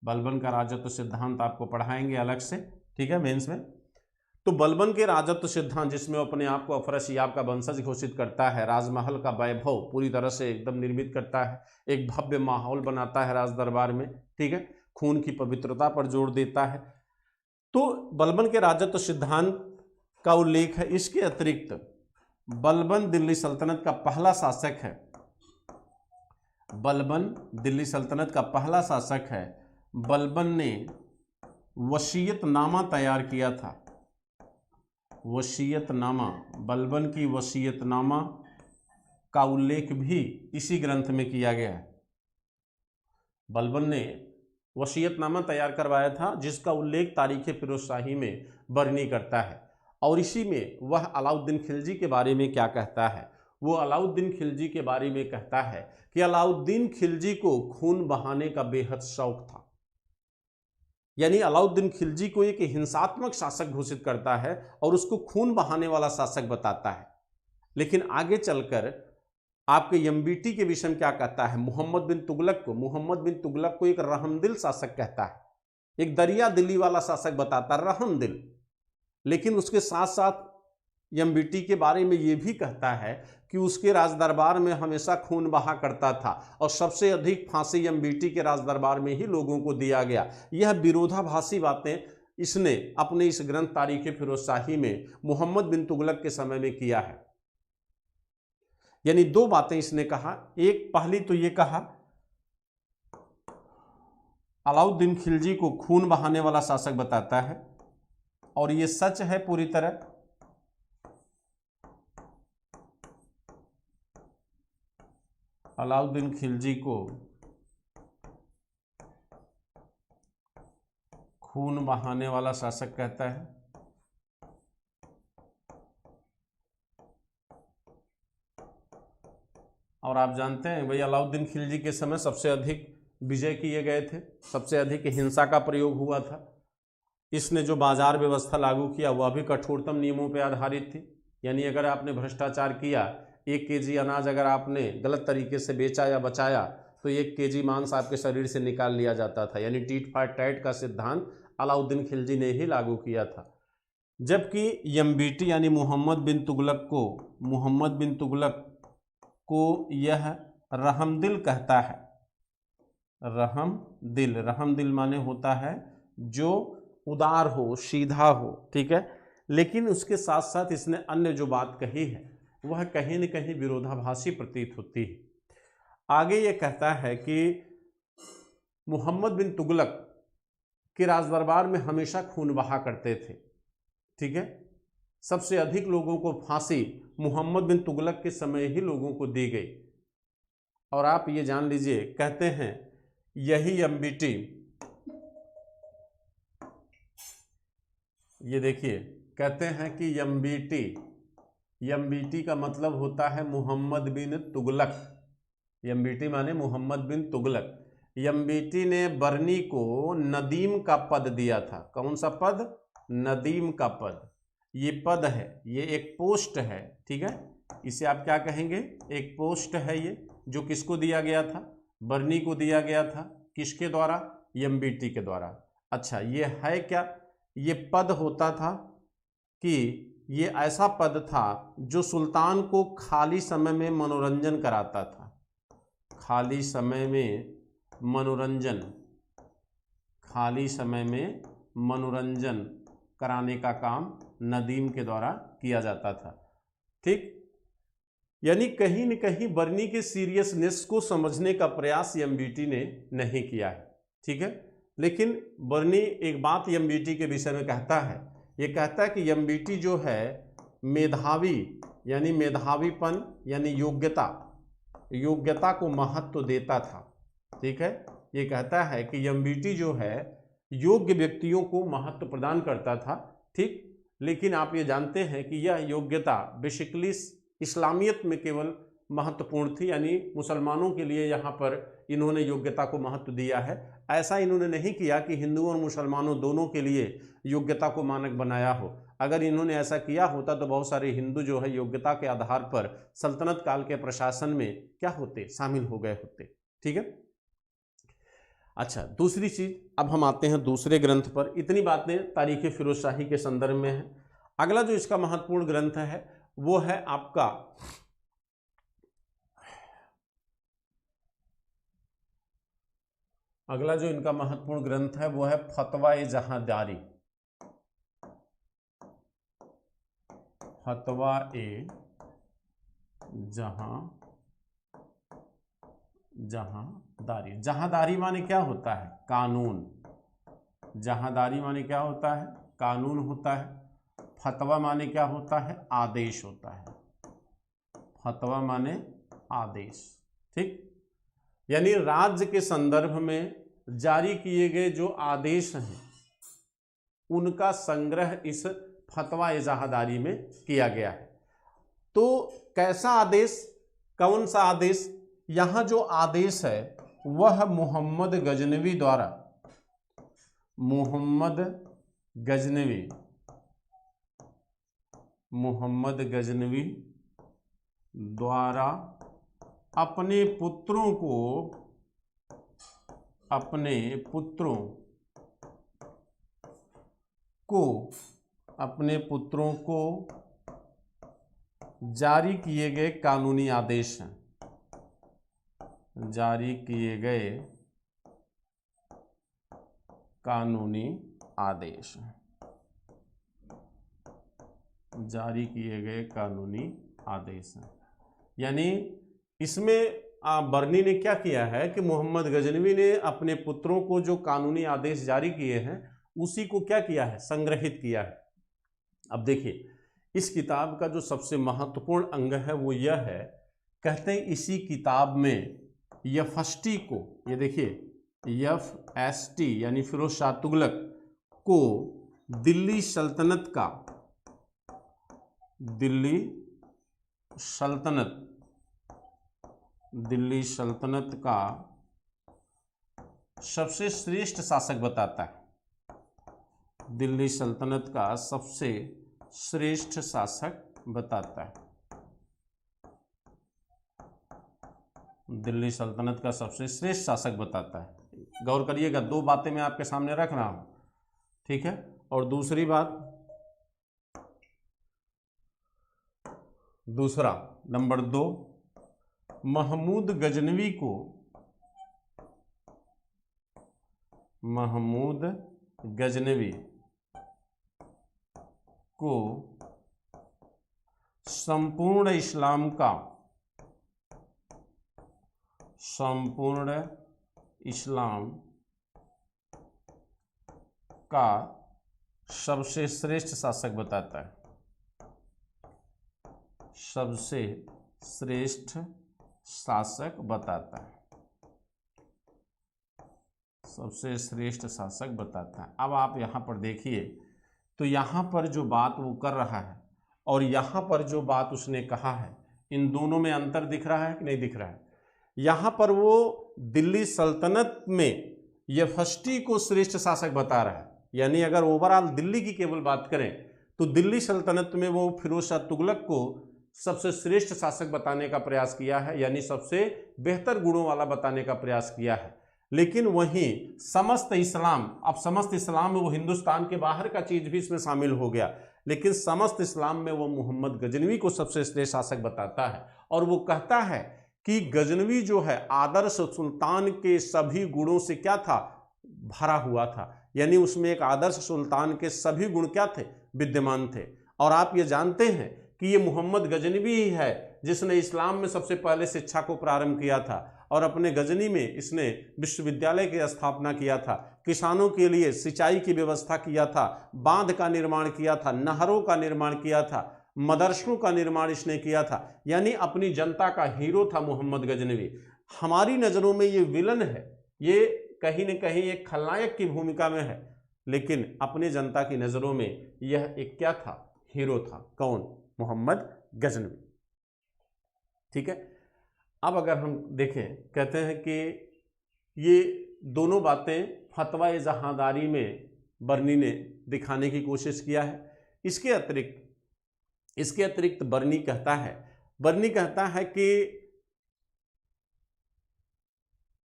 बलबन का राजत्व सिद्धांत आपको पढ़ाएंगे अलग से, ठीक है, मेंस में। तो बलबन के राजत्व सिद्धांत जिसमें अपने आप को अफरशियाब का वंशज घोषित करता है, राजमहल का वैभव पूरी तरह से एकदम निर्मित करता है, एक भव्य माहौल बनाता है राज दरबार में, ठीक है, खून की पवित्रता पर जोर देता है। तो बलबन के राजत्व सिद्धांत का उल्लेख है। इसके अतिरिक्त बलबन दिल्ली सल्तनत का पहला शासक है, बलबन दिल्ली सल्तनत का पहला शासक है। बलबन ने वसीयतनामा तैयार किया था, वसीयतनामा, बलबन की वसीयतनामा का उल्लेख भी इसी ग्रंथ में किया गया है। बलबन ने वसीयतनामा तैयार करवाया था जिसका उल्लेख तारीख फिरोज शाही में बर्नी करता है। और इसी में वह अलाउद्दीन खिलजी के बारे में क्या कहता है, वो अलाउद्दीन खिलजी के बारे में कहता है कि अलाउद्दीन खिलजी को खून बहाने का बेहद शौक था। यानी अलाउद्दीन खिलजी को एक हिंसात्मक शासक घोषित करता है और उसको खून बहाने वाला शासक बताता है। लेकिन आगे चलकर आपके एमबीटी के विषय में क्या कहता है, मोहम्मद बिन तुगलक को एक रहमदिल शासक कहता है, एक दरिया दिली वाला शासक बताता है, रहमदिल। लेकिन उसके साथ साथ एमबीटी के बारे में यह भी कहता है कि उसके राजदरबार में हमेशा खून बहा करता था और सबसे अधिक फांसी एमबीटी के राजदरबार में ही लोगों को दिया गया। यह विरोधाभासी बातें इसने अपने इस ग्रंथ तारीख फिरोज शाही में मोहम्मद बिन तुगलक के समय में किया है। यानी 2 बातें इसने कहा, एक पहली तो ये कहा अलाउद्दीन खिलजी को खून बहाने वाला शासक बताता है और ये सच है पूरी तरह। अलाउद्दीन खिलजी को खून बहाने वाला शासक कहता है। और आप जानते हैं भाई अलाउद्दीन खिलजी के समय सबसे अधिक विजय किए गए थे, सबसे अधिक हिंसा का प्रयोग हुआ था। इसने जो बाजार व्यवस्था लागू किया वह भी कठोरतम नियमों पर आधारित थी। यानी अगर आपने भ्रष्टाचार किया, 1 केजी अनाज अगर आपने गलत तरीके से बेचा या बचाया तो 1 केजी मांस आपके शरीर से निकाल लिया जाता था। यानी टीट फॉर टैट का सिद्धांत अलाउद्दीन खिलजी ने ही लागू किया था। जबकि एमबीटी यानी मोहम्मद बिन तुगलक को यह रहमदिल कहता है। रहमदिल माने होता है जो उदार हो, सीधा हो, ठीक है। लेकिन उसके साथ साथ इसने अन्य जो बात कही है वह कहीं न कहीं विरोधाभासी प्रतीत होती है। आगे ये कहता है कि मोहम्मद बिन तुगलक के राजदरबार में हमेशा खून बहा करते थे, ठीक है। सबसे अधिक लोगों को फांसी मोहम्मद बिन तुगलक के समय ही लोगों को दी गई। और आप ये जान लीजिए, कहते हैं यही एमबीटी, ये देखिए कहते हैं कि एमबीटी एमबीटी का मतलब होता है मोहम्मद बिन तुगलक। एमबीटी माने मोहम्मद बिन तुगलक। एमबीटी ने बर्नी को नदीम का पद दिया था। कौन सा पद? नदीम का पद। ये पद है, ये एक पोस्ट है, ठीक है। इसे आप क्या कहेंगे? एक पोस्ट है ये, जो किसको दिया गया था? बर्नी को दिया गया था। किसके द्वारा? एमबीटी के द्वारा। अच्छा, ये है क्या? ये पद होता था कि ये ऐसा पद था जो सुल्तान को खाली समय में मनोरंजन कराता था। खाली समय में मनोरंजन, खाली समय में मनोरंजन कराने का काम नदीम के द्वारा किया जाता था, ठीक। यानी कहीं न कहीं बर्नी के सीरियसनेस को समझने का प्रयास एमबीटी ने नहीं किया है, ठीक है। लेकिन बर्नी एक बात एमबीटी के विषय में कहता है, ये कहता है कि एमबीटी जो है मेधावी, यानी मेधावीपन यानी योग्यता को महत्व देता था, ठीक है। ये कहता है कि एमबीटी जो है योग्य व्यक्तियों को महत्व प्रदान करता था, ठीक। लेकिन आप ये जानते हैं कि यह योग्यता बेसिकली इस्लामियत में केवल महत्वपूर्ण थी, यानी मुसलमानों के लिए यहाँ पर इन्होंने योग्यता को महत्व दिया है। ऐसा इन्होंने नहीं किया कि हिंदुओं और मुसलमानों दोनों के लिए योग्यता को मानक बनाया हो। अगर इन्होंने ऐसा किया होता तो बहुत सारे हिंदू जो है योग्यता के आधार पर सल्तनत काल के प्रशासन में क्या होते? शामिल हो गए होते, ठीक है। अच्छा, दूसरी चीज, अब हम आते हैं दूसरे ग्रंथ पर। इतनी बातें तारीख फिरोज शाही के संदर्भ में है। अगला जो इसका महत्वपूर्ण ग्रंथ है वो है आपका अगला जो इनका महत्वपूर्ण ग्रंथ है वो है फतवा-ए-जहांदारी। फतवा-ए-जहांदारी। जहांदारी माने क्या होता है? कानून। जहांदारी माने क्या होता है? कानून होता है। फतवा माने क्या होता है? आदेश होता है। फतवा माने आदेश, ठीक। यानी राज्य के संदर्भ में जारी किए गए जो आदेश हैं उनका संग्रह इस फतवा-ए-जहांदारी में किया गया है। तो कैसा आदेश? कौन सा आदेश? यहां जो आदेश है वह मोहम्मद गजनवी द्वारा, मोहम्मद गजनवी द्वारा अपने पुत्रों को जारी किए गए कानूनी आदेश हैं। जारी किए गए कानूनी आदेश हैं। जारी किए गए कानूनी आदेश हैं। यानी इसमें बर्नी ने क्या किया है कि मोहम्मद गजनवी ने अपने पुत्रों को जो कानूनी आदेश जारी किए हैं उसी को क्या किया है? संग्रहित किया है। अब देखिए, इस किताब का जो सबसे महत्वपूर्ण अंग है वो यह है, कहते हैं इसी किताब में यफस्टी को, ये देखिए यफएसटी यानी फिरोज शाह तुगलक को दिल्ली सल्तनत का सबसे श्रेष्ठ शासक बताता है। दिल्ली सल्तनत का सबसे श्रेष्ठ शासक बताता है। दिल्ली सल्तनत का सबसे श्रेष्ठ शासक बताता है। गौर करिएगा, दो बातें मैं आपके सामने रख रहा हूं, ठीक है। और दूसरी बात, दूसरा नंबर 2, महमूद गजनवी को संपूर्ण इस्लाम का सबसे श्रेष्ठ शासक बताता है। सबसे श्रेष्ठ शासक बताता है। सबसे श्रेष्ठ शासक बताता है। अब आप यहाँ पर देखिए, तो यहाँ पर जो बात वो कर रहा है और यहाँ पर जो बात उसने कहा है, इन दोनों में अंतर दिख रहा है कि नहीं दिख रहा है? यहाँ पर वो दिल्ली सल्तनत में यफष्टी को श्रेष्ठ शासक बता रहा है, यानी अगर ओवरऑल दिल्ली की केवल बात करें तो दिल्ली सल्तनत में वो फिरोज शाह तुगलक को सबसे श्रेष्ठ शासक बताने का प्रयास किया है, यानी सबसे बेहतर गुणों वाला बताने का प्रयास किया है। लेकिन वहीं समस्त इस्लाम, अब समस्त इस्लाम में वो हिंदुस्तान के बाहर का चीज भी इसमें शामिल हो गया, लेकिन समस्त इस्लाम में वो मोहम्मद गजनवी को सबसे श्रेष्ठ शासक बताता है। और वो कहता है कि गजनवी जो है आदर्श सुल्तान के सभी गुणों से क्या था, भरा हुआ था, यानी उसमें एक आदर्श सुल्तान के सभी गुण क्या थे, विद्यमान थे। और आप ये जानते हैं कि ये मोहम्मद गजनवी ही है जिसने इस्लाम में सबसे पहले शिक्षा को प्रारंभ किया था, और अपने गजनी में इसने विश्वविद्यालय की स्थापना किया था, किसानों के लिए सिंचाई की व्यवस्था किया था, बांध का निर्माण किया था, नहरों का निर्माण किया था, मदरसों का निर्माण इसने किया था, यानी अपनी जनता का हीरो था मोहम्मद गजनवी। हमारी नज़रों में ये विलन है, ये कहीं न कहीं एक खलनायक की भूमिका में है, लेकिन अपनी जनता की नज़रों में यह एक क्या था, हीरो था। कौन? मोहम्मद गजनवी। ठीक है। अब अगर हम देखें, कहते हैं कि ये दोनों बातें फतवा जहांदारी में बर्नी ने दिखाने की कोशिश किया है। इसके अतिरिक्त बर्नी कहता है कि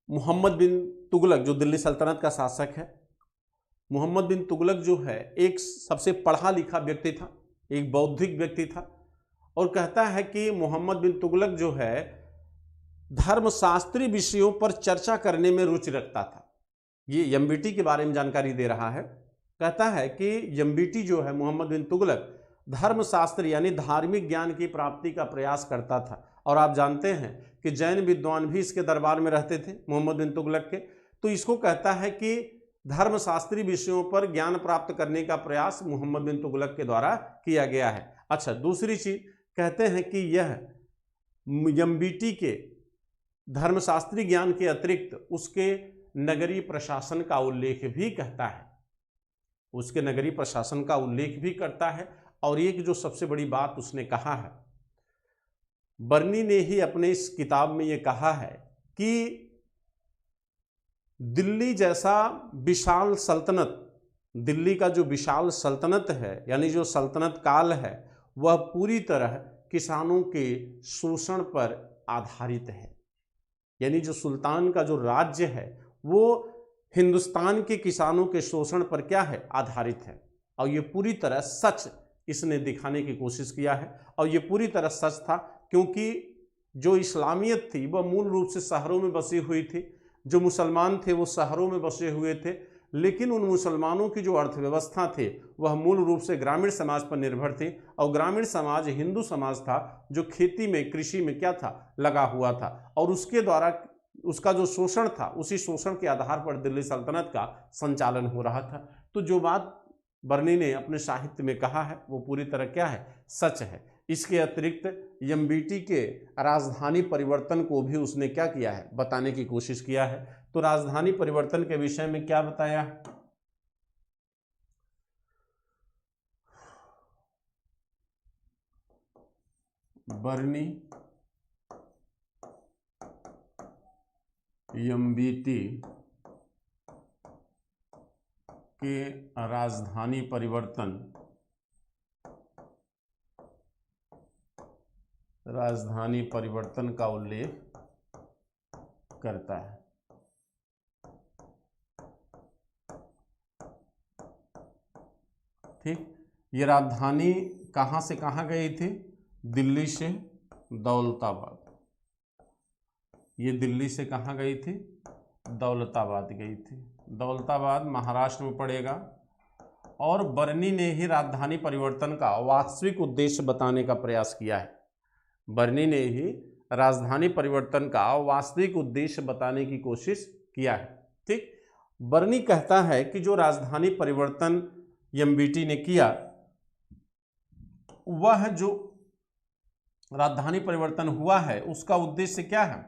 मोहम्मद बिन तुगलक जो दिल्ली सल्तनत का शासक है, मोहम्मद बिन तुगलक जो है एक सबसे पढ़ा लिखा व्यक्ति था, एक बौद्धिक व्यक्ति था, और कहता है कि मोहम्मद बिन तुगलक जो है धर्मशास्त्री विषयों पर चर्चा करने में रुचि रखता था। ये एमबीटी के बारे में जानकारी दे रहा है। कहता है कि एमबीटी जो है मोहम्मद बिन तुगलक धर्मशास्त्र यानी धार्मिक ज्ञान की प्राप्ति का प्रयास करता था। और आप जानते हैं कि जैन विद्वान भी इसके दरबार में रहते थे मोहम्मद बिन तुगलक के। तो इसको कहता है कि धर्मशास्त्री विषयों पर ज्ञान प्राप्त करने का प्रयास मोहम्मद बिन तुगलक के द्वारा किया गया है। अच्छा, दूसरी चीज कहते हैं कि यह एमबीटी के धर्मशास्त्री ज्ञान के अतिरिक्त उसके नगरीय प्रशासन का उल्लेख भी कहता है, उसके नगरीय प्रशासन का उल्लेख भी करता है। और एक जो सबसे बड़ी बात उसने कहा है, बर्नी ने ही अपने इस किताब में ये कहा है कि दिल्ली जैसा विशाल सल्तनत, दिल्ली का जो विशाल सल्तनत है यानी जो सल्तनत काल है, वह पूरी तरह किसानों के शोषण पर आधारित है। यानी जो सुल्तान का जो राज्य है वो हिंदुस्तान के किसानों के शोषण पर क्या है, आधारित है। और ये पूरी तरह सच इसने दिखाने की कोशिश किया है। और ये पूरी तरह सच था, क्योंकि जो इस्लामियत थी वह मूल रूप से शहरों में बसी हुई थी, जो मुसलमान थे वो शहरों में बसे हुए थे, लेकिन उन मुसलमानों की जो अर्थव्यवस्था थी वह मूल रूप से ग्रामीण समाज पर निर्भर थी। और ग्रामीण समाज हिंदू समाज था जो खेती में, कृषि में क्या था, लगा हुआ था, और उसके द्वारा उसका जो शोषण था, उसी शोषण के आधार पर दिल्ली सल्तनत का संचालन हो रहा था। तो जो बात बर्नी ने अपने साहित्य में कहा है वो पूरी तरह क्या है, सच है। इसके अतिरिक्त एमबीटी के राजधानी परिवर्तन को भी उसने क्या किया है, बताने की कोशिश किया है। तो राजधानी परिवर्तन के विषय में क्या बताया, बर्नी एमबीटी के राजधानी परिवर्तन का उल्लेख करता है। ठीक, ये राजधानी कहाँ से कहाँ गई थी, दिल्ली से दौलताबाद। ये दिल्ली से कहाँ गई थी, दौलताबाद गई थी। दौलताबाद महाराष्ट्र में पड़ेगा। और बर्नी ने ही राजधानी परिवर्तन का वास्तविक उद्देश्य बताने का प्रयास किया है। बर्नी ने ही राजधानी परिवर्तन का वास्तविक उद्देश्य बताने की कोशिश किया है। ठीक, बर्नी कहता है कि जो राजधानी परिवर्तन एमबीटी ने किया, वह जो राजधानी परिवर्तन हुआ है उसका उद्देश्य क्या है,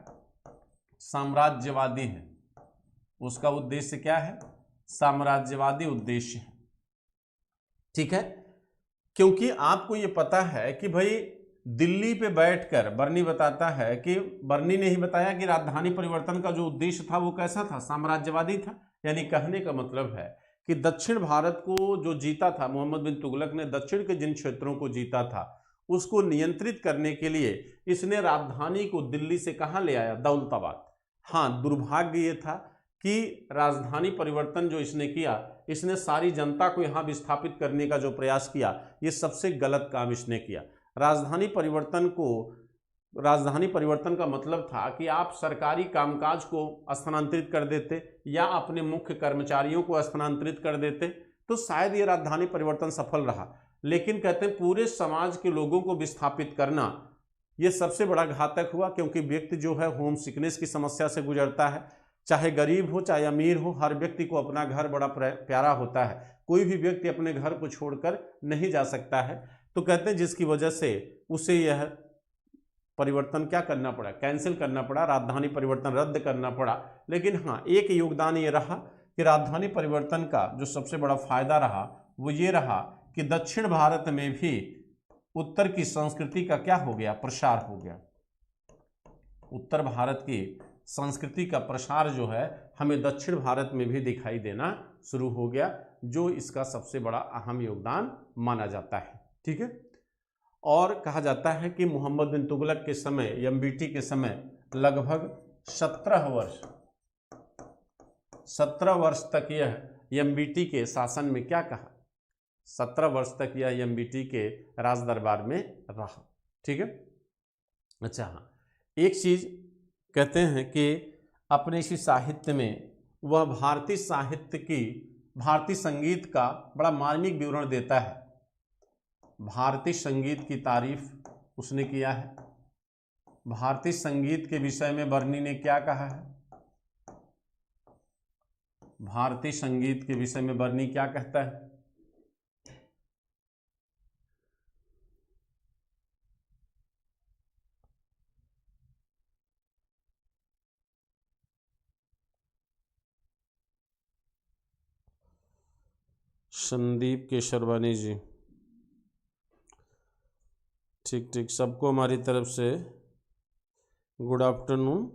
साम्राज्यवादी है। उसका उद्देश्य क्या है, साम्राज्यवादी उद्देश्य है। ठीक है, क्योंकि आपको ये पता है कि भाई दिल्ली पे बैठकर बर्नी बताता है कि बर्नी ने ही बताया कि राजधानी परिवर्तन का जो उद्देश्य था वो कैसा था, साम्राज्यवादी था। यानी कहने का मतलब है कि दक्षिण भारत को जो जीता था मोहम्मद बिन तुगलक ने, दक्षिण के जिन क्षेत्रों को जीता था उसको नियंत्रित करने के लिए इसने राजधानी को दिल्ली से कहाँ ले आया, दौलताबाद। हाँ, दुर्भाग्य ये था कि राजधानी परिवर्तन जो इसने किया, इसने सारी जनता को यहाँ विस्थापित करने का जो प्रयास किया, ये सबसे गलत काम इसने किया। राजधानी परिवर्तन का मतलब था कि आप सरकारी कामकाज को स्थानांतरित कर देते या अपने मुख्य कर्मचारियों को स्थानांतरित कर देते तो शायद ये राजधानी परिवर्तन सफल रहा। लेकिन कहते हैं पूरे समाज के लोगों को विस्थापित करना ये सबसे बड़ा घातक हुआ, क्योंकि व्यक्ति जो है होम सिकनेस की समस्या से गुजरता है। चाहे गरीब हो चाहे अमीर हो, हर व्यक्ति को अपना घर बड़ा प्यारा होता है। कोई भी व्यक्ति अपने घर को छोड़कर नहीं जा सकता है। तो कहते हैं जिसकी वजह से उसे यह परिवर्तन क्या करना पड़ा, कैंसिल करना पड़ा, राजधानी परिवर्तन रद्द करना पड़ा। लेकिन हाँ, एक योगदान ये रहा कि राजधानी परिवर्तन का जो सबसे बड़ा फायदा रहा वो ये रहा कि दक्षिण भारत में भी उत्तर की संस्कृति का क्या हो गया, प्रसार हो गया। उत्तर भारत की संस्कृति का प्रसार जो है हमें दक्षिण भारत में भी दिखाई देना शुरू हो गया, जो इसका सबसे बड़ा अहम योगदान माना जाता है। ठीक है। और कहा जाता है कि मोहम्मद बिन तुगलक के समय, एमबीटी के समय लगभग 17 वर्ष तक यह एमबीटी के शासन में क्या कहा, 17 वर्ष तक यह एमबीटी के राज दरबार में रहा। ठीक है। अच्छा हाँ, एक चीज कहते हैं कि अपने इसी साहित्य में वह भारतीय संगीत का बड़ा मार्मिक विवरण देता है। भारतीय संगीत की तारीफ उसने किया है। भारतीय संगीत के विषय में बर्नी ने क्या कहा है, भारतीय संगीत के विषय में बर्नी क्या कहता है? संदीप केशरवानी जी, ठीक ठीक, सबको हमारी तरफ से गुड आफ्टरनून।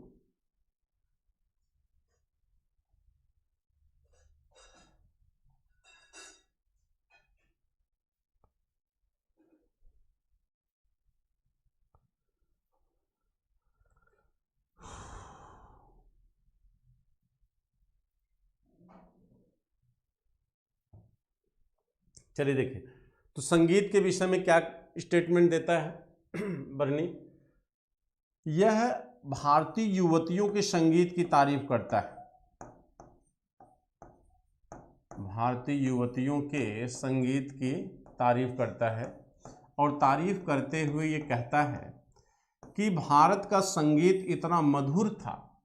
चलिए देखिए, तो संगीत के विषय में क्या स्टेटमेंट देता है बर्नी? यह भारतीय युवतियों के संगीत की तारीफ करता है। भारतीय युवतियों के संगीत की तारीफ करता है और तारीफ करते हुए ये कहता है कि भारत का संगीत इतना मधुर था,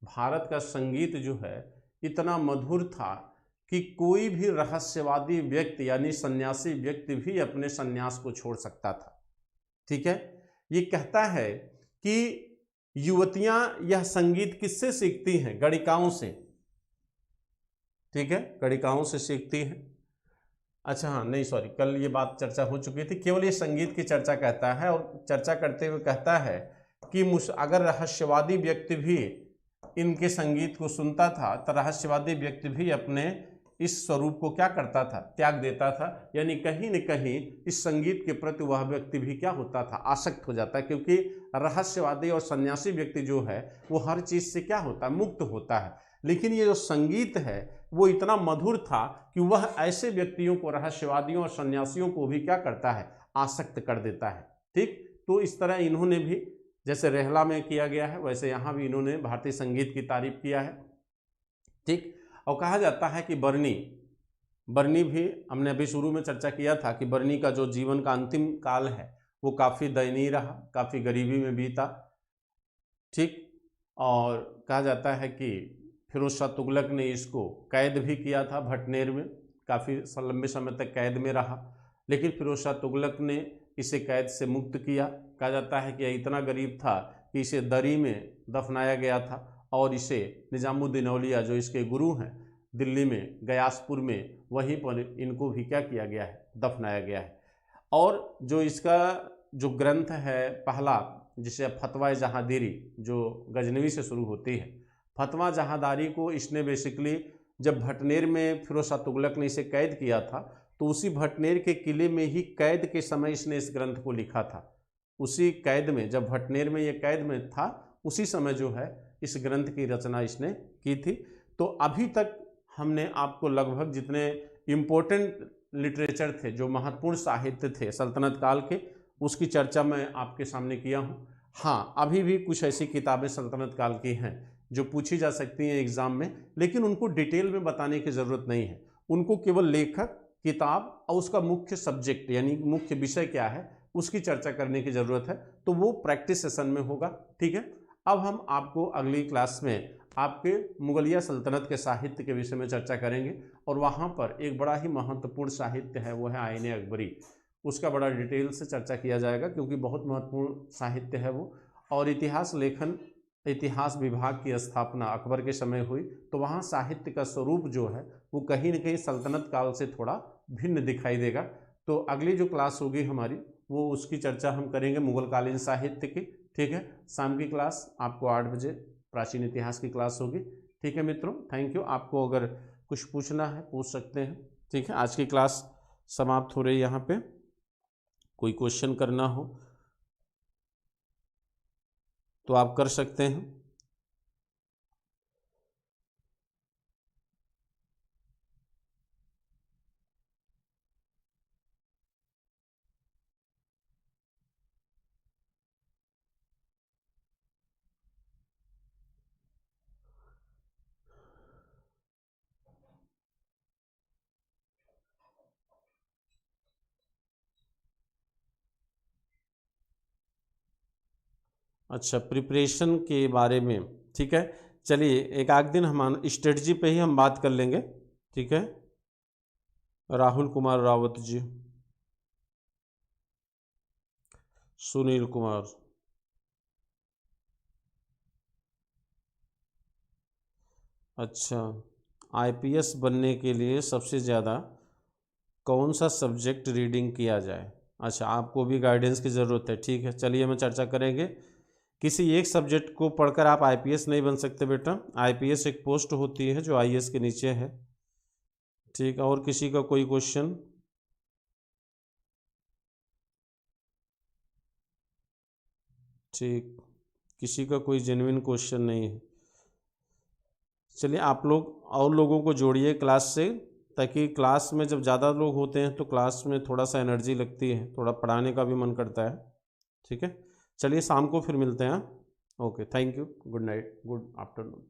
भारत का संगीत जो है इतना मधुर था कि कोई भी रहस्यवादी व्यक्ति यानी सन्यासी व्यक्ति भी अपने सन्यास को छोड़ सकता था। ठीक है। ये कहता है कि युवतियां यह संगीत किससे सीखती हैं? गणिकाओं से। ठीक है, गणिकाओं से सीखती हैं। अच्छा हाँ, नहीं सॉरी, कल ये बात चर्चा हो चुकी थी। केवल ये संगीत की चर्चा कहता है और चर्चा करते हुए कहता है कि अगर रहस्यवादी व्यक्ति भी इनके संगीत को सुनता था तो रहस्यवादी व्यक्ति भी अपने इस स्वरूप को क्या करता था, त्याग देता था। यानी कहीं न कहीं इस संगीत के प्रति वह व्यक्ति भी क्या होता था, आसक्त हो जाता है, क्योंकि रहस्यवादी और सन्यासी व्यक्ति जो है वो हर चीज से क्या होता है, मुक्त होता है। लेकिन ये जो संगीत है वो इतना मधुर था कि वह ऐसे व्यक्तियों को, रहस्यवादियों और सन्यासियों को भी क्या करता है, आसक्त कर देता है। ठीक, तो इस तरह इन्होंने भी, जैसे रेहला में किया गया है वैसे यहाँ भी इन्होंने भारतीय संगीत की तारीफ किया है। ठीक, और कहा जाता है कि बर्नी भी, हमने अभी शुरू में चर्चा किया था कि बर्नी का जो जीवन का अंतिम काल है वो काफ़ी दयनीय रहा, काफ़ी गरीबी में बीता। ठीक, और कहा जाता है कि फिरोज शाह तुगलक ने इसको कैद भी किया था भटनेर में, काफ़ी लंबे समय तक कैद में रहा, लेकिन फिरोज शाह तुगलक ने इसे कैद से मुक्त किया। कहा जाता है कि इतना गरीब था कि इसे दरी में दफनाया गया था और इसे निजामुद्दीन औलिया जो इसके गुरु हैं दिल्ली में गयासपुर में, वहीं पर इनको भी क्या किया गया है, दफनाया गया है। और जो इसका जो ग्रंथ है पहला, जिसे फतवा जहांदीरी, जो गजनवी से शुरू होती है, फतवा जहांदारी को इसने बेसिकली जब भटनेर में फिरोज शाह तुगलक ने इसे कैद किया था, तो उसी भटनेर के किले में ही कैद के समय इसने इस ग्रंथ को लिखा था। उसी कैद में, जब भटनेर में ये कैद में था, उसी समय जो है इस ग्रंथ की रचना इसने की थी। तो अभी तक हमने आपको लगभग जितने इम्पोर्टेंट लिटरेचर थे, जो महत्वपूर्ण साहित्य थे सल्तनत काल के, उसकी चर्चा मैं आपके सामने किया हूँ। हाँ, अभी भी कुछ ऐसी किताबें सल्तनत काल की हैं जो पूछी जा सकती हैं एग्जाम में, लेकिन उनको डिटेल में बताने की ज़रूरत नहीं है। उनको केवल लेखक, किताब और उसका मुख्य सब्जेक्ट यानी मुख्य विषय क्या है उसकी चर्चा करने की ज़रूरत है, तो वो प्रैक्टिस सेशन में होगा। ठीक है, अब हम आपको अगली क्लास में आपके मुगलिया सल्तनत के साहित्य के विषय में चर्चा करेंगे, और वहाँ पर एक बड़ा ही महत्वपूर्ण साहित्य है, वो है आईन अकबरी। उसका बड़ा डिटेल से चर्चा किया जाएगा, क्योंकि बहुत महत्वपूर्ण साहित्य है वो। और इतिहास लेखन, इतिहास विभाग की स्थापना अकबर के समय हुई, तो वहाँ साहित्य का स्वरूप जो है वो कहीं न कहीं सल्तनत काल से थोड़ा भिन्न दिखाई देगा। तो अगली जो क्लास होगी हमारी, वो उसकी चर्चा हम करेंगे मुगलकालीन साहित्य की। ठीक है, शाम की क्लास आपको 8 बजे प्राचीन इतिहास की क्लास होगी। ठीक है मित्रों, थैंक यू। आपको अगर कुछ पूछना है पूछ सकते हैं। ठीक है, आज की क्लास समाप्त हो रही है यहाँ पे। कोई क्वेश्चन करना हो तो आप कर सकते हैं। अच्छा, प्रिपरेशन के बारे में, ठीक है, चलिए एक आध दिन हम स्ट्रेटजी पे ही हम बात कर लेंगे। ठीक है, राहुल कुमार रावत जी, सुनील कुमार, अच्छा, आईपीएस बनने के लिए सबसे ज़्यादा कौन सा सब्जेक्ट रीडिंग किया जाए? अच्छा, आपको भी गाइडेंस की ज़रूरत है। ठीक है, चलिए हम चर्चा करेंगे। किसी एक सब्जेक्ट को पढ़कर आप आईपीएस नहीं बन सकते बेटा। आईपीएस एक पोस्ट होती है जो आईएएस के नीचे है। ठीक है, और किसी का कोई क्वेश्चन? ठीक, किसी का कोई जेन्युइन क्वेश्चन नहीं है। चलिए, आप लोग और लोगों को जोड़िए क्लास से, ताकि क्लास में जब ज़्यादा लोग होते हैं तो क्लास में थोड़ा सा एनर्जी लगती है, थोड़ा पढ़ाने का भी मन करता है। ठीक है, चलिए शाम को फिर मिलते हैं। Okay, thank you, good night, good afternoon.